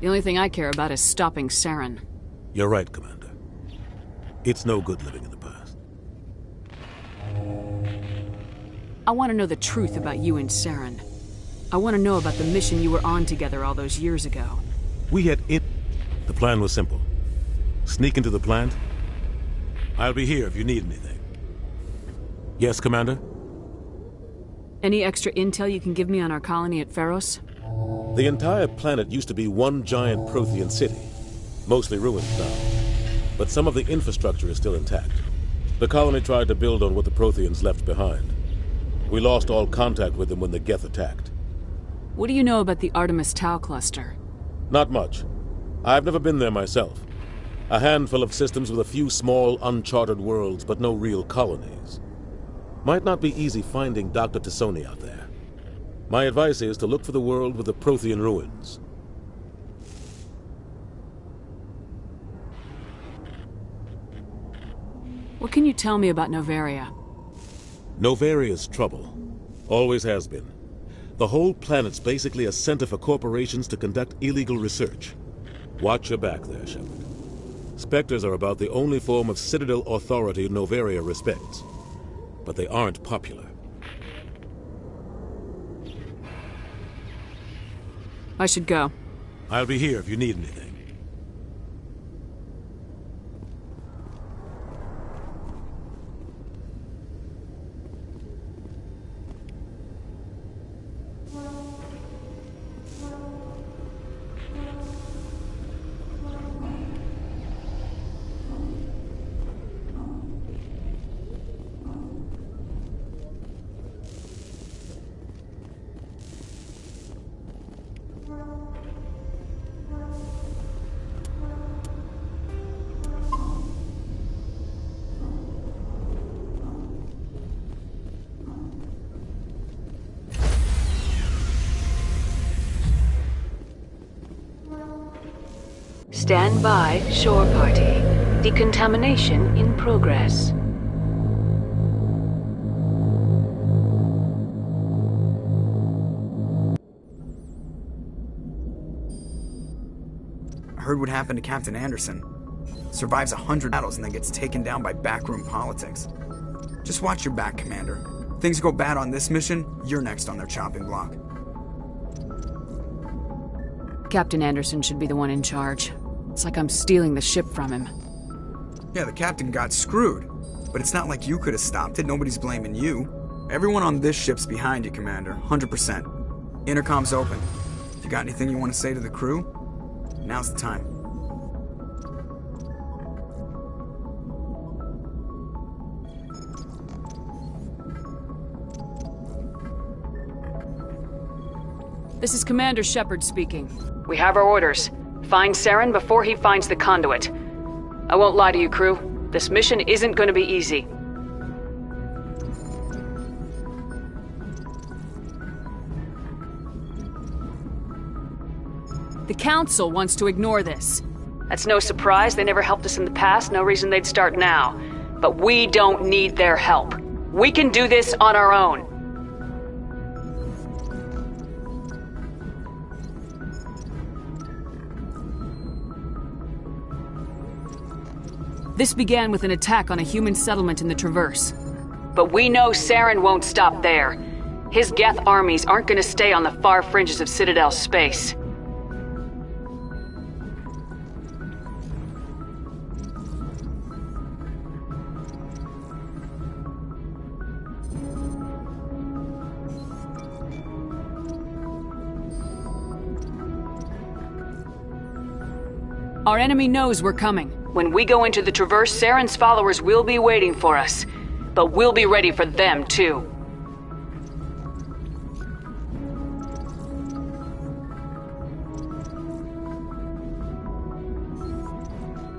The only thing I care about is stopping Saren. You're right, Commander. It's no good living in the past. I want to know the truth about you and Saren. I want to know about the mission you were on together all those years ago. We had it. The plan was simple. Sneak into the plant. I'll be here if you need anything. Yes, Commander? Any extra intel you can give me on our colony at Pharos? The entire planet used to be one giant Prothean city, mostly ruined now. But some of the infrastructure is still intact. The colony tried to build on what the Protheans left behind. We lost all contact with them when the Geth attacked. What do you know about the Artemis Tau cluster? Not much. I've never been there myself. A handful of systems with a few small, uncharted worlds, but no real colonies. Might not be easy finding Dr. Tassoni out there. My advice is to look for the world with the Prothean ruins. What can you tell me about Novaria? Novaria's trouble. Always has been. The whole planet's basically a center for corporations to conduct illegal research. Watch your back there, Shepard. Spectres are about the only form of Citadel authority Novaria respects. But they aren't popular. I should go. I'll be here if you need anything. Stand by, shore party. Decontamination in progress. I heard what happened to Captain Anderson. Survives 100 battles and then gets taken down by backroom politics. Just watch your back, Commander. Things go bad on this mission, you're next on their chopping block. Captain Anderson should be the one in charge. It's like I'm stealing the ship from him. Yeah, the captain got screwed. But it's not like you could have stopped it. Nobody's blaming you. Everyone on this ship's behind you, Commander. 100%. Intercom's open. If you got anything you want to say to the crew, now's the time. This is Commander Shepard speaking. We have our orders. Find Saren before he finds the conduit. I won't lie to you, crew. This mission isn't going to be easy. The Council wants to ignore this. That's no surprise. They never helped us in the past. No reason they'd start now. But we don't need their help. We can do this on our own. This began with an attack on a human settlement in the Traverse. But we know Saren won't stop there. His Geth armies aren't going to stay on the far fringes of Citadel space. Our enemy knows we're coming. When we go into the Traverse, Saren's followers will be waiting for us. But we'll be ready for them, too.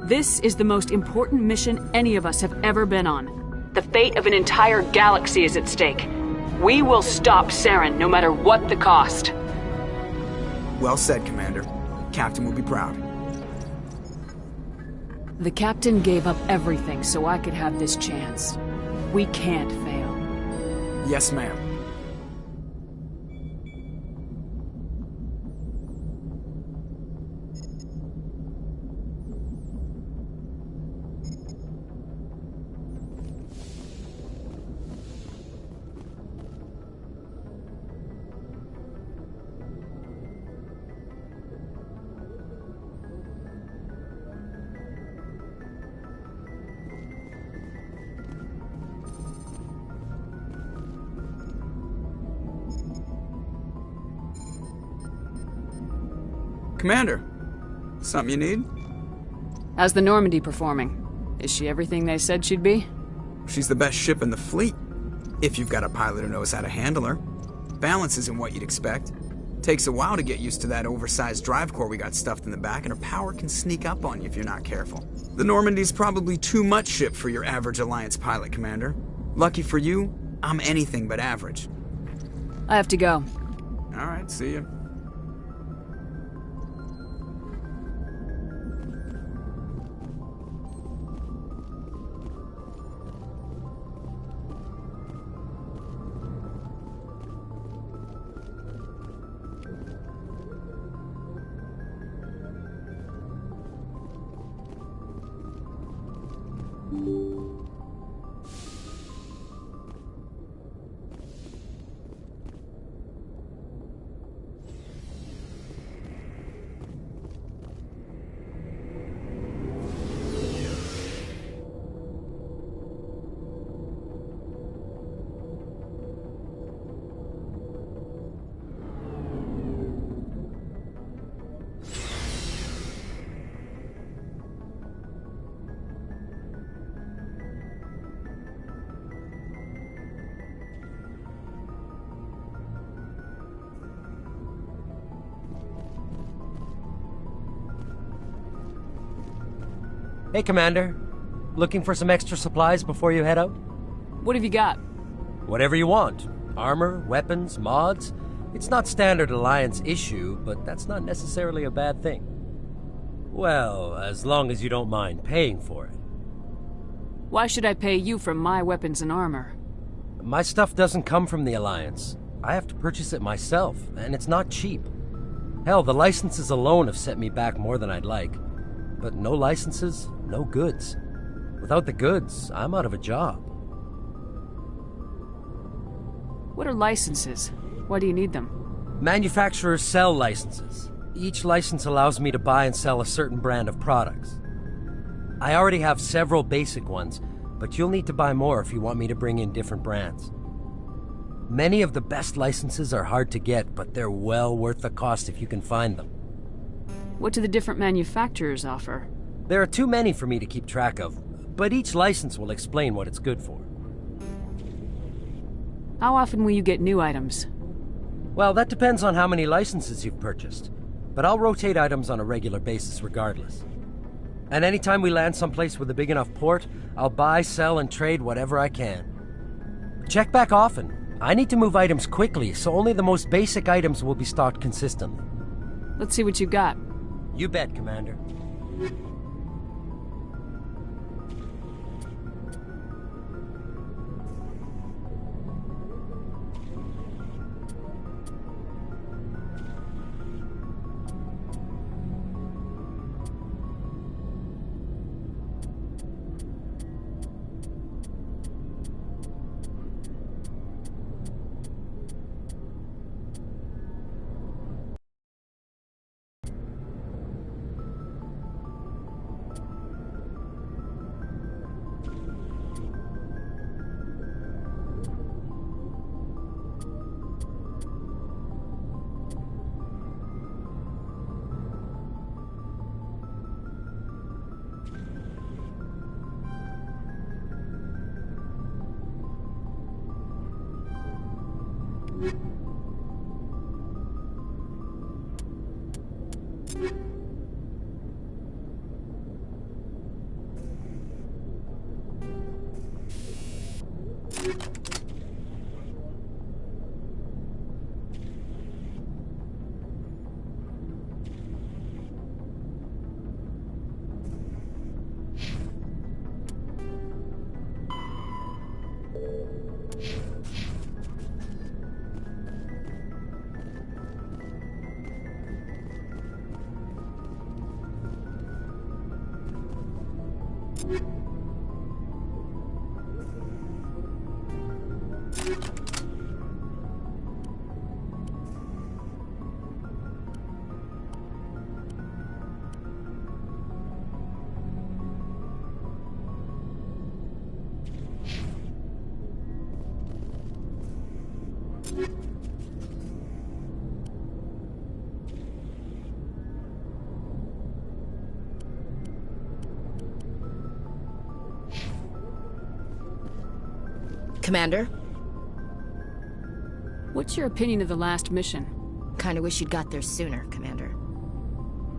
This is the most important mission any of us have ever been on. The fate of an entire galaxy is at stake. We will stop Saren, no matter what the cost. Well said, Commander. Captain will be proud. The Captain gave up everything so I could have this chance. We can't fail. Yes, ma'am. Commander, something you need? How's the Normandy performing? Is she everything they said she'd be? She's the best ship in the fleet, if you've got a pilot who knows how to handle her. Balance isn't what you'd expect. Takes a while to get used to that oversized drive core we got stuffed in the back, and her power can sneak up on you if you're not careful. The Normandy's probably too much ship for your average Alliance pilot, Commander. Lucky for you, I'm anything but average. I have to go. All right, see you. Hey, Commander. Looking for some extra supplies before you head out? What have you got? Whatever you want. Armor, weapons, mods. It's not standard Alliance issue, but that's not necessarily a bad thing. Well, as long as you don't mind paying for it. Why should I pay you for my weapons and armor? My stuff doesn't come from the Alliance. I have to purchase it myself, and it's not cheap. Hell, the licenses alone have set me back more than I'd like. But no licenses, no goods. Without the goods, I'm out of a job. What are licenses? Why do you need them? Manufacturers sell licenses. Each license allows me to buy and sell a certain brand of products. I already have several basic ones, but you'll need to buy more if you want me to bring in different brands. Many of the best licenses are hard to get, but they're well worth the cost if you can find them. What do the different manufacturers offer? There are too many for me to keep track of, but each license will explain what it's good for. How often will you get new items? Well, that depends on how many licenses you've purchased, but I'll rotate items on a regular basis regardless. And anytime we land someplace with a big enough port, I'll buy, sell, and trade whatever I can. Check back often. I need to move items quickly, so only the most basic items will be stocked consistently. Let's see what you got. You bet, Commander. Commander? What's your opinion of the last mission? Kinda wish you'd got there sooner, Commander.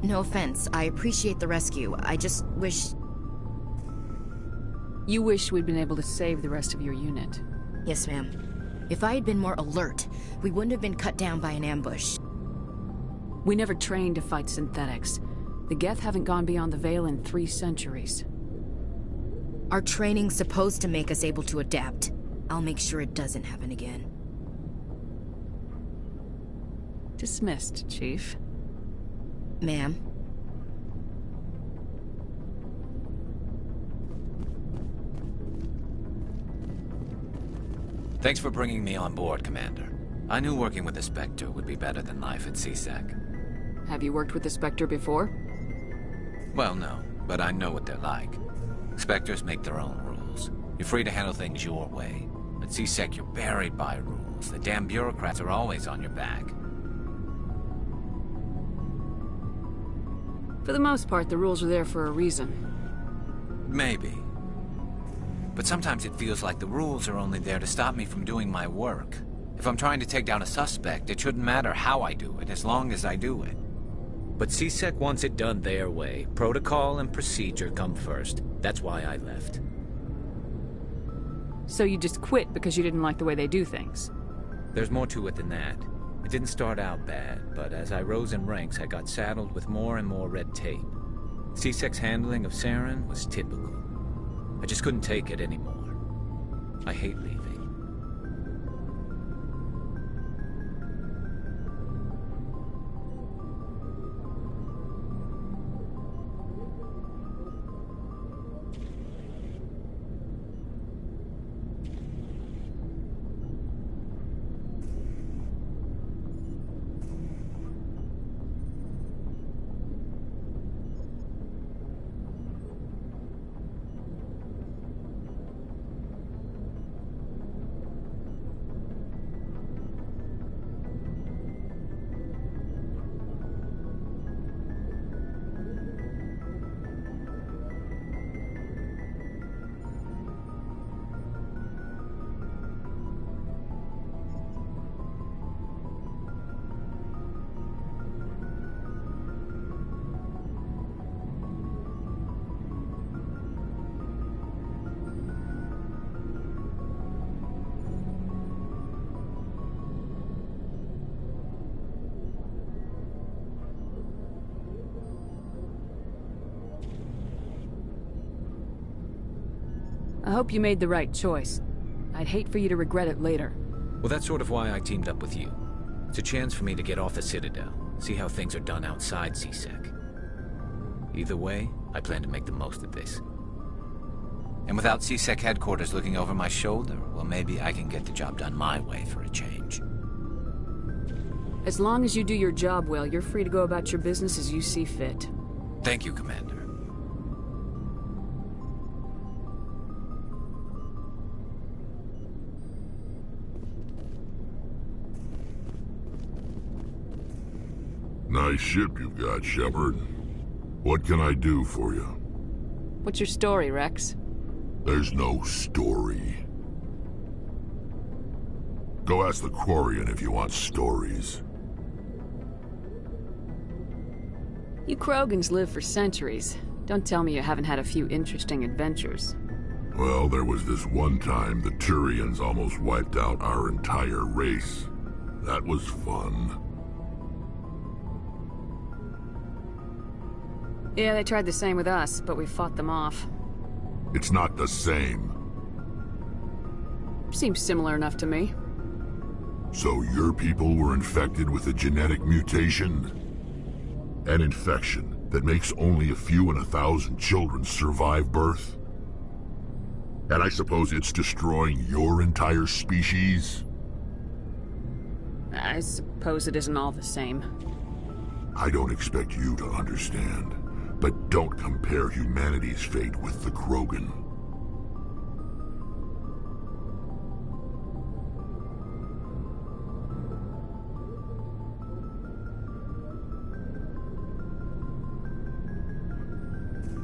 No offense, I appreciate the rescue. I just wish... You wish we'd been able to save the rest of your unit. Yes, ma'am. If I had been more alert, we wouldn't have been cut down by an ambush. We never trained to fight synthetics. The Geth haven't gone beyond the Veil in 3 centuries. Our training's supposed to make us able to adapt. I'll make sure it doesn't happen again. Dismissed, Chief. Ma'am? Thanks for bringing me on board, Commander. I knew working with the Spectre would be better than life at CSEC. Have you worked with the Spectre before? Well, no, but I know what they're like. Spectres make their own rules. You're free to handle things your way. At CSEC, you're buried by rules. The damn bureaucrats are always on your back. For the most part, the rules are there for a reason. Maybe. But sometimes it feels like the rules are only there to stop me from doing my work. If I'm trying to take down a suspect, it shouldn't matter how I do it, as long as I do it. But CSEC wants it done their way. Protocol and procedure come first. That's why I left. So you just quit because you didn't like the way they do things? There's more to it than that. It didn't start out bad, but as I rose in ranks, I got saddled with more and more red tape. CSEC's handling of Saren was typical. I just couldn't take it anymore. I hate leaving. I hope you made the right choice. I'd hate for you to regret it later. Well, that's sort of why I teamed up with you. It's a chance for me to get off the Citadel, see how things are done outside CSEC. Either way, I plan to make the most of this. And without CSEC headquarters looking over my shoulder, well, maybe I can get the job done my way for a change. As long as you do your job well, you're free to go about your business as you see fit. Thank you, Commander. Nice ship you've got, Shepard. What can I do for you? What's your story, Rex? There's no story. Go ask the Quarian if you want stories. You Krogans live for centuries. Don't tell me you haven't had a few interesting adventures. Well, there was this one time the Turians almost wiped out our entire race. That was fun. Yeah, they tried the same with us, but we fought them off. It's not the same. Seems similar enough to me. So your people were infected with a genetic mutation? An infection that makes only a few in 1,000 children survive birth? And I suppose it's destroying your entire species? I suppose it isn't all the same. I don't expect you to understand. But don't compare humanity's fate with the Krogan.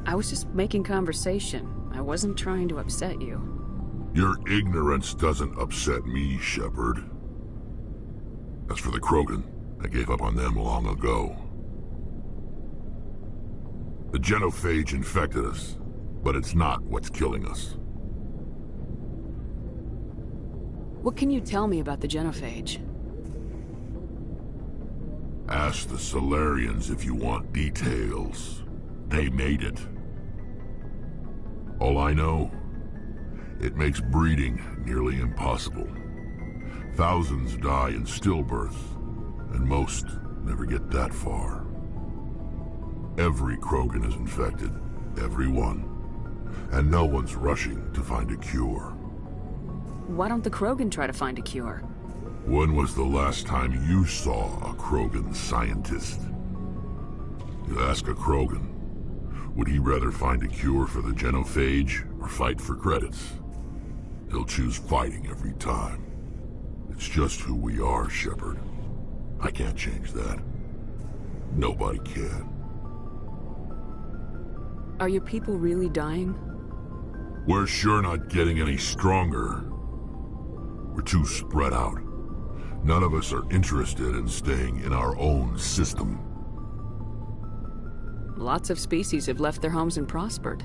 I was just making conversation. I wasn't trying to upset you. Your ignorance doesn't upset me, Shepard. As for the Krogan, I gave up on them long ago. The genophage infected us, but it's not what's killing us. What can you tell me about the genophage? Ask the Solarians if you want details. They made it. All I know, it makes breeding nearly impossible. Thousands die in stillbirth, and most never get that far. Every Krogan is infected, every one, and no one's rushing to find a cure. Why don't the Krogan try to find a cure? When was the last time you saw a Krogan scientist? You ask a Krogan, would he rather find a cure for the genophage or fight for credits? He'll choose fighting every time. It's just who we are, Shepard. I can't change that. Nobody can. Are your people really dying? We're sure not getting any stronger. We're too spread out. None of us are interested in staying in our own system. Lots of species have left their homes and prospered.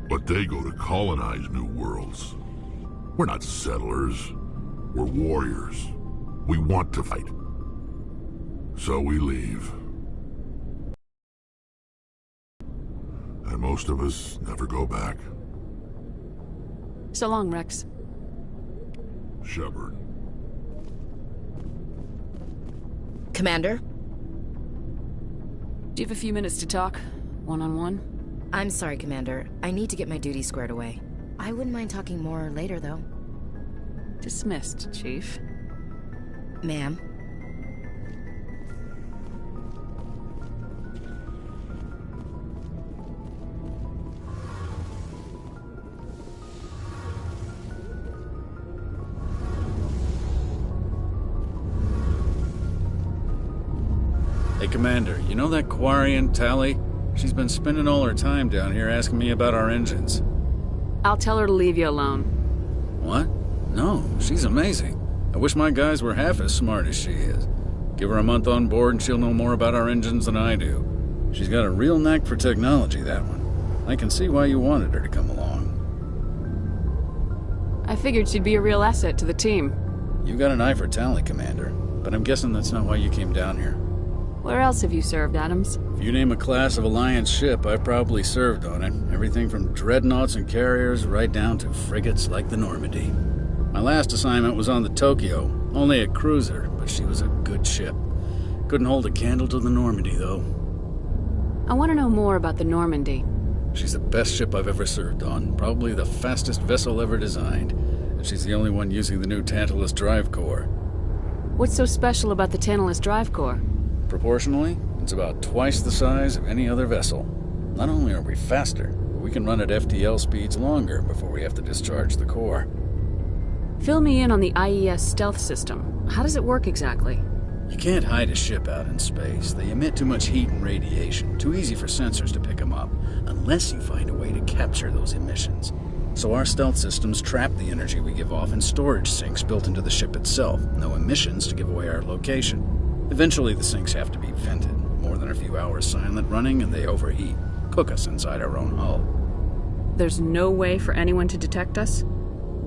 But they go to colonize new worlds. We're not settlers. We're warriors. We want to fight. So we leave. And most of us never go back. So long, Rex. Shepard. Commander? Do you have a few minutes to talk? One-on-one? I'm sorry, Commander. I need to get my duties squared away. I wouldn't mind talking more later, though. Dismissed, Chief. Ma'am? Hey, Commander, you know that Quarian, Tally? She's been spending all her time down here asking me about our engines. I'll tell her to leave you alone. What? No, she's amazing. I wish my guys were half as smart as she is. Give her a month on board and she'll know more about our engines than I do. She's got a real knack for technology, that one. I can see why you wanted her to come along. I figured she'd be a real asset to the team. You got an eye for Tally, Commander, but I'm guessing that's not why you came down here. Where else have you served, Adams? If you name a class of Alliance ship, I've probably served on it. Everything from dreadnoughts and carriers right down to frigates like the Normandy. My last assignment was on the Tokyo, only a cruiser, but she was a good ship. Couldn't hold a candle to the Normandy, though. I want to know more about the Normandy. She's the best ship I've ever served on, probably the fastest vessel ever designed. And she's the only one using the new Tantalus drive core. What's so special about the Tantalus drive core? Proportionally, it's about twice the size of any other vessel. Not only are we faster, but we can run at FTL speeds longer before we have to discharge the core. Fill me in on the IES stealth system. How does it work exactly? You can't hide a ship out in space. They emit too much heat and radiation, too easy for sensors to pick them up, unless you find a way to capture those emissions. So our stealth systems trap the energy we give off in storage sinks built into the ship itself. No emissions to give away our location. Eventually the sinks have to be vented. More than a few hours silent running and they overheat. Cook us inside our own hull. There's no way for anyone to detect us?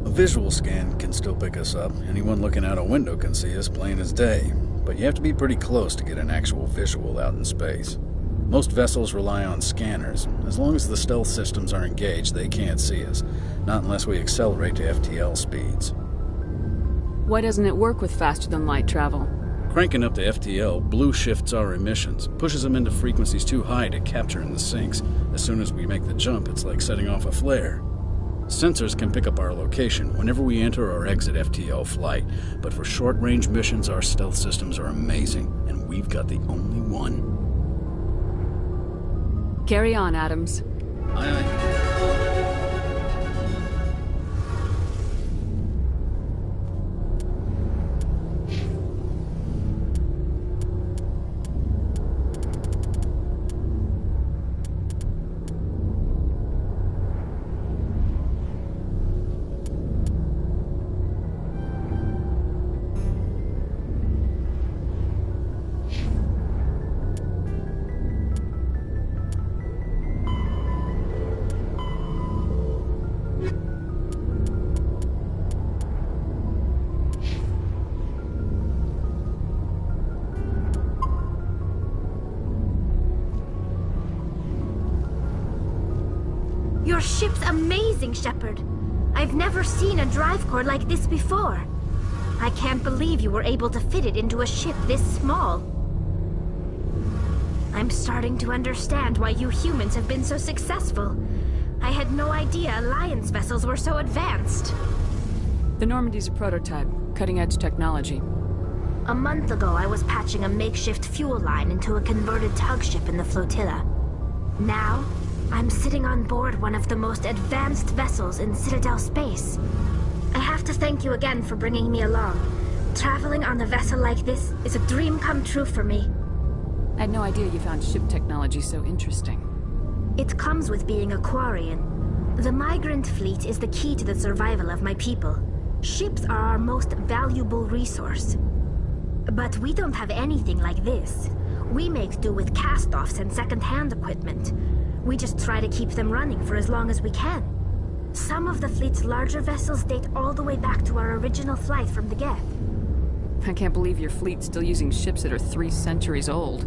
A visual scan can still pick us up. Anyone looking out a window can see us plain as day. But you have to be pretty close to get an actual visual out in space. Most vessels rely on scanners. As long as the stealth systems are engaged, they can't see us. Not unless we accelerate to FTL speeds. Why doesn't it work with faster-than-light travel? Cranking up to FTL blue shifts our emissions, pushes them into frequencies too high to capture in the sinks. As soon as we make the jump, it's like setting off a flare. Sensors can pick up our location whenever we enter or exit FTL flight, but for short-range missions, our stealth systems are amazing, and we've got the only one. Carry on, Adams. Aye, aye. Your ship's amazing, Shepard. I've never seen a drive core like this before. I can't believe you were able to fit it into a ship this small. I'm starting to understand why you humans have been so successful. I had no idea Alliance vessels were so advanced. The Normandy's a prototype, cutting-edge technology. A month ago, I was patching a makeshift fuel line into a converted tug ship in the flotilla. Now, I'm sitting on board one of the most advanced vessels in Citadel space. I have to thank you again for bringing me along. Traveling on a vessel like this is a dream come true for me. I had no idea you found ship technology so interesting. It comes with being a Quarian. The migrant fleet is the key to the survival of my people. Ships are our most valuable resource. But we don't have anything like this. We make do with cast-offs and second-hand equipment. We just try to keep them running for as long as we can. Some of the fleet's larger vessels date all the way back to our original flight from the Geth. I can't believe your fleet's still using ships that are 3 centuries old.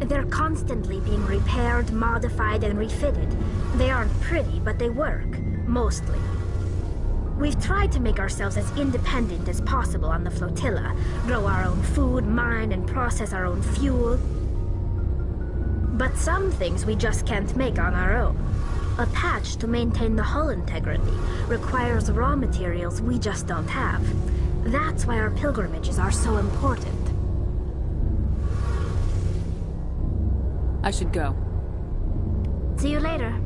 They're constantly being repaired, modified, and refitted. They aren't pretty, but they work. Mostly. We've tried to make ourselves as independent as possible on the flotilla. Grow our own food, mine, and process our own fuel. But some things we just can't make on our own. A patch to maintain the hull integrity requires raw materials we just don't have. That's why our pilgrimages are so important. I should go. See you later.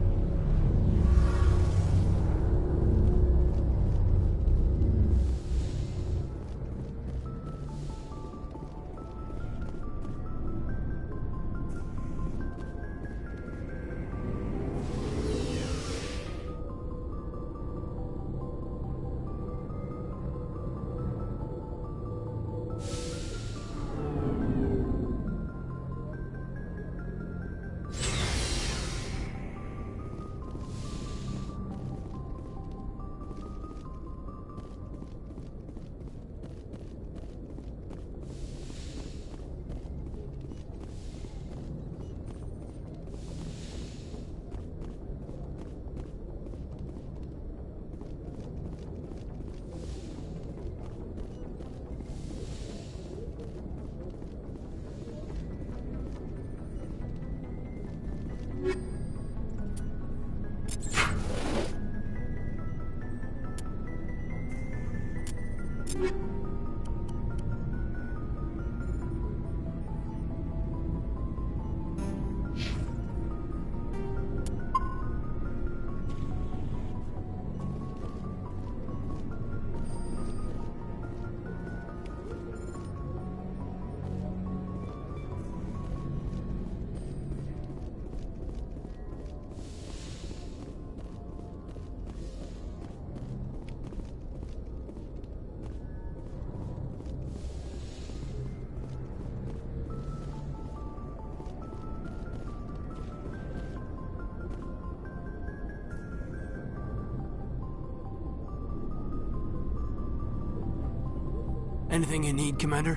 Anything you need, Commander?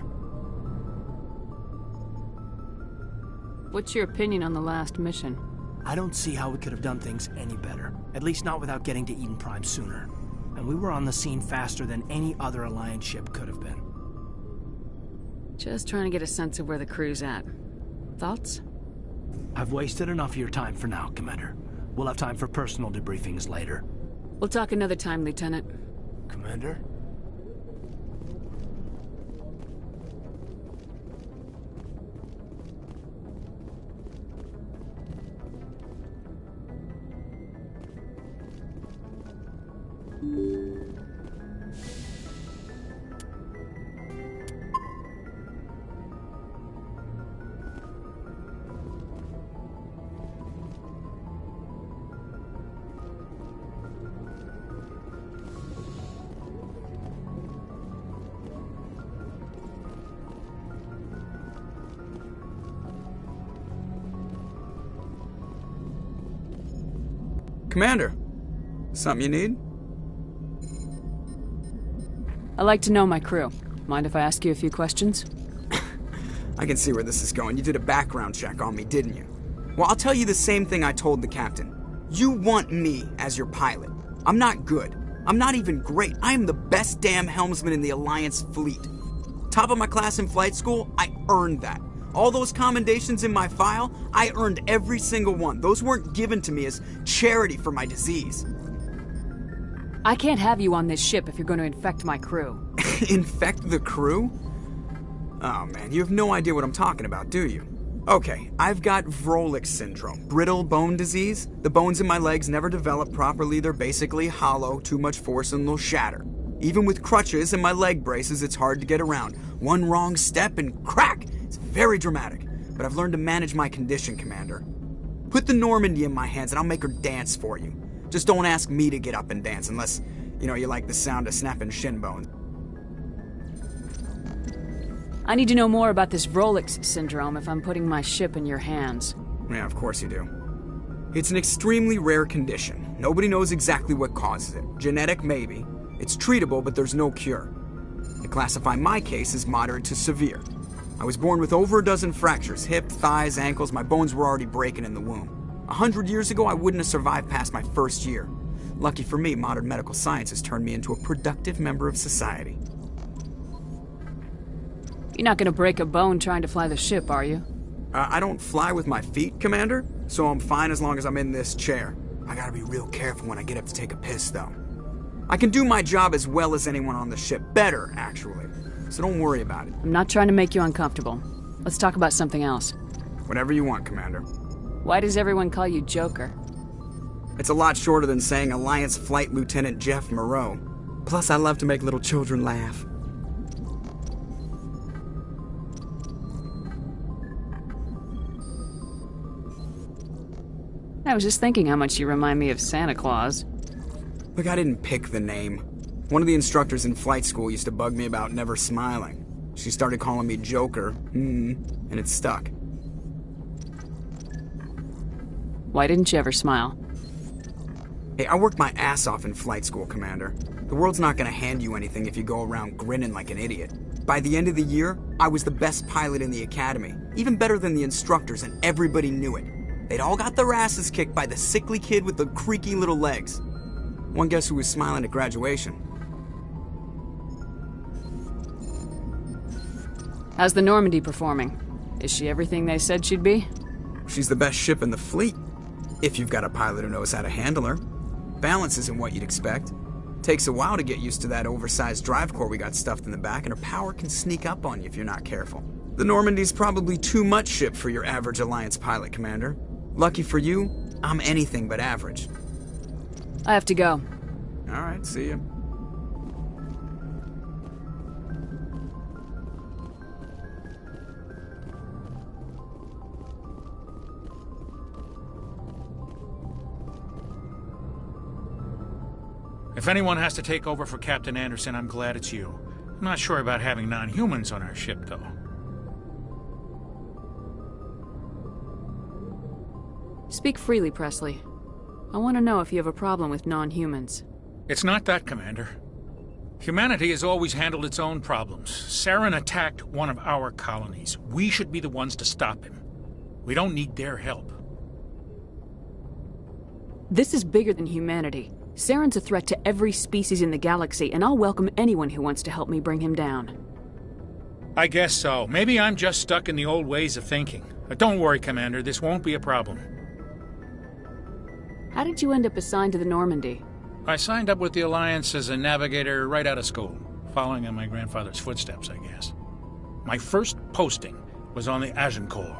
What's your opinion on the last mission? I don't see how we could have done things any better. At least not without getting to Eden Prime sooner. And we were on the scene faster than any other Alliance ship could have been. Just trying to get a sense of where the crew's at. Thoughts? I've wasted enough of your time for now, Commander. We'll have time for personal debriefings later. We'll talk another time, Lieutenant. Commander? Commander, something you need? I like to know my crew. Mind if I ask you a few questions? I can see where this is going. You did a background check on me, didn't you? Well, I'll tell you the same thing I told the captain. You want me as your pilot. I'm not good. I'm not even great. I am the best damn helmsman in the Alliance fleet. Top of my class in flight school, I earned that. All those commendations in my file, I earned every single one. Those weren't given to me as charity for my disease. I can't have you on this ship if you're going to infect my crew. Infect the crew? Oh man, you have no idea what I'm talking about, do you? Okay, I've got Vrolik syndrome, brittle bone disease. The bones in my legs never develop properly. They're basically hollow, too much force and they'll shatter. Even with crutches and my leg braces, it's hard to get around. One wrong step and crack! It's very dramatic, but I've learned to manage my condition, Commander. Put the Normandy in my hands and I'll make her dance for you. Just don't ask me to get up and dance unless, you like the sound of snapping shin bones. I need to know more about this Vrolik syndrome if I'm putting my ship in your hands. Yeah, of course you do. It's an extremely rare condition. Nobody knows exactly what causes it. Genetic, maybe. It's treatable, but there's no cure. They classify my case as moderate to severe. I was born with over a dozen fractures, hip, thighs, ankles. My bones were already breaking in the womb. 100 years ago, I wouldn't have survived past my first year. Lucky for me, modern medical science has turned me into a productive member of society. You're not gonna break a bone trying to fly the ship, are you? I don't fly with my feet, Commander, so I'm fine as long as I'm in this chair. I gotta be real careful when I get up to take a piss, though. I can do my job as well as anyone on the ship. Better, actually. So don't worry about it. I'm not trying to make you uncomfortable. Let's talk about something else. Whatever you want, Commander. Why does everyone call you Joker? It's a lot shorter than saying Alliance Flight Lieutenant Jeff Moreau. Plus, I love to make little children laugh. I was just thinking how much you remind me of Santa Claus. Look, I didn't pick the name. One of the instructors in flight school used to bug me about never smiling. She started calling me Joker, and it stuck. Why didn't you ever smile? Hey, I worked my ass off in flight school, Commander. The world's not gonna hand you anything if you go around grinning like an idiot. By the end of the year, I was the best pilot in the academy, even better than the instructors, and everybody knew it. They'd all got their asses kicked by the sickly kid with the creaky little legs. One guess who was smiling at graduation? How's the Normandy performing? Is she everything they said she'd be? She's the best ship in the fleet, if you've got a pilot who knows how to handle her. Balance isn't what you'd expect. Takes a while to get used to that oversized drive core we got stuffed in the back, and her power can sneak up on you if you're not careful. The Normandy's probably too much ship for your average Alliance pilot, Commander. Lucky for you, I'm anything but average. I have to go. All right, see ya. If anyone has to take over for Captain Anderson, I'm glad it's you. I'm not sure about having non-humans on our ship, though. Speak freely, Presley. I want to know if you have a problem with non-humans. It's not that, Commander. Humanity has always handled its own problems. Saren attacked one of our colonies. We should be the ones to stop him. We don't need their help. This is bigger than humanity. Saren's a threat to every species in the galaxy, and I'll welcome anyone who wants to help me bring him down. I guess so. Maybe I'm just stuck in the old ways of thinking. But don't worry, Commander. This won't be a problem. How did you end up assigned to the Normandy? I signed up with the Alliance as a navigator right out of school, following in my grandfather's footsteps, I guess. My first posting was on the Agincourt.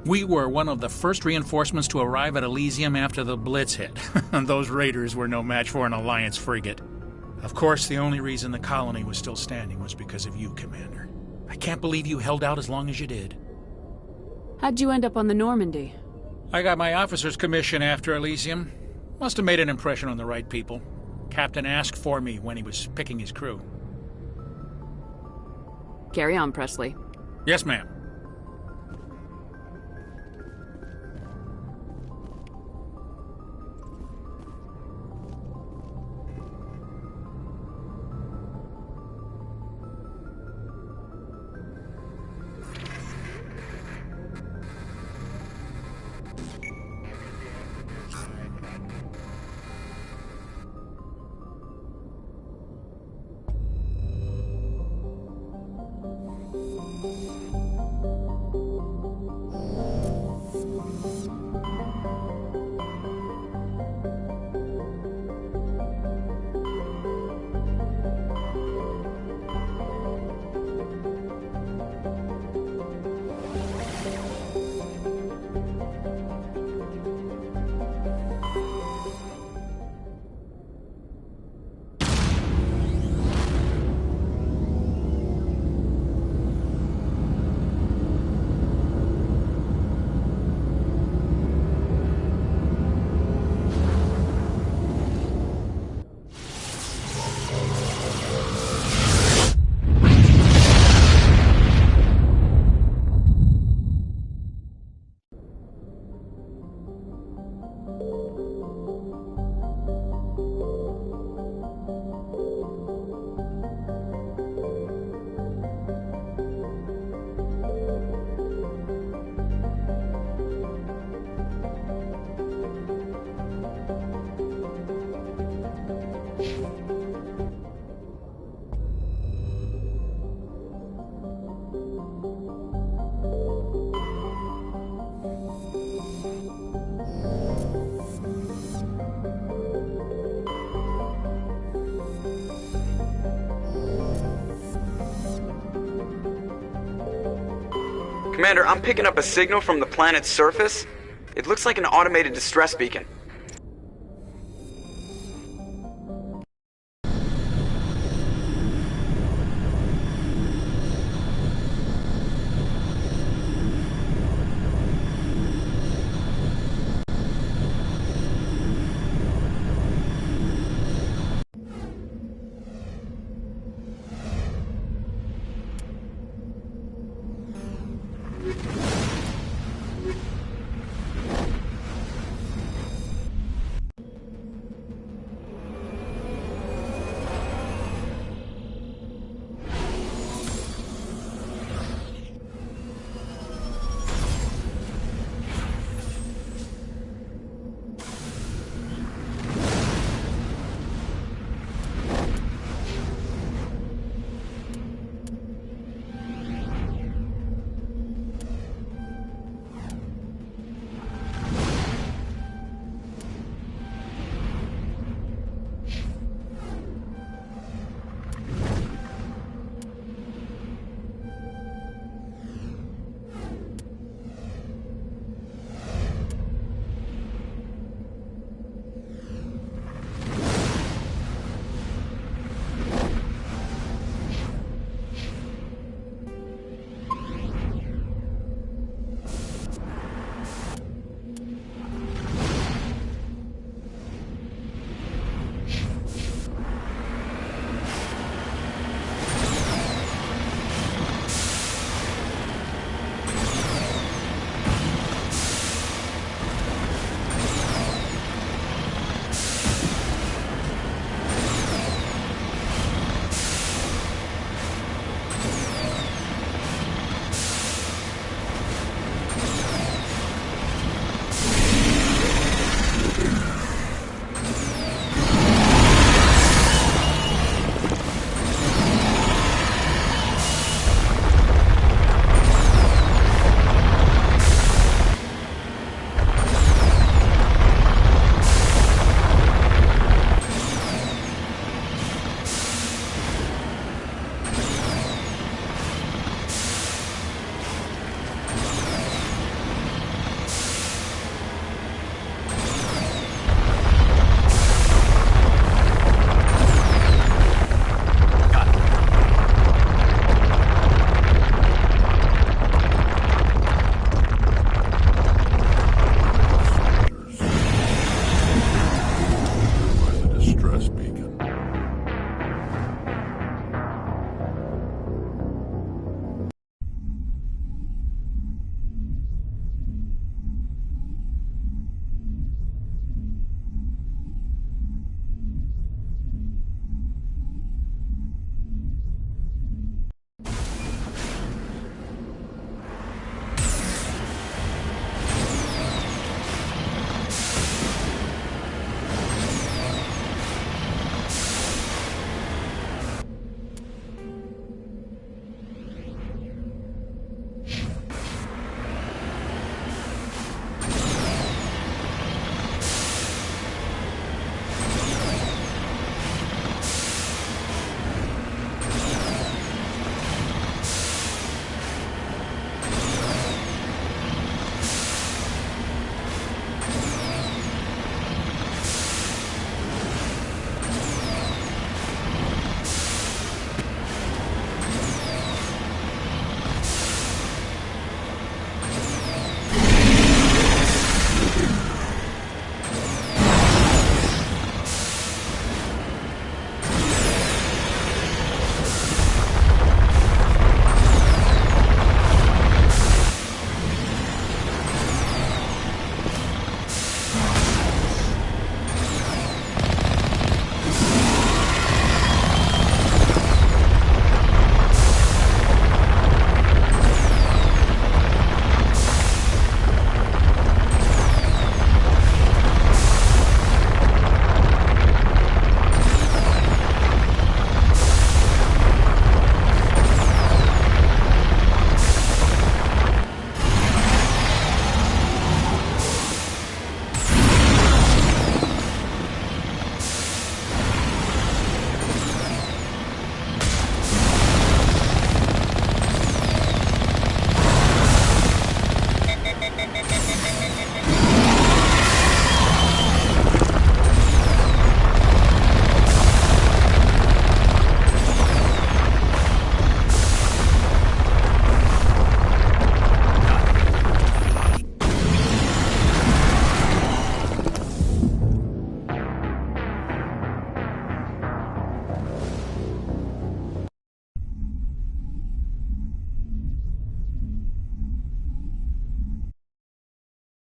We were one of the first reinforcements to arrive at Elysium after the Blitz hit. Those raiders were no match for an Alliance frigate. Of course, the only reason the colony was still standing was because of you, Commander. I can't believe you held out as long as you did. How'd you end up on the Normandy? I got my officer's commission after Elysium. Must have made an impression on the right people. Captain asked for me when he was picking his crew. Carry on, Presley. Yes, ma'am. Commander, I'm picking up a signal from the planet's surface. It looks like an automated distress beacon.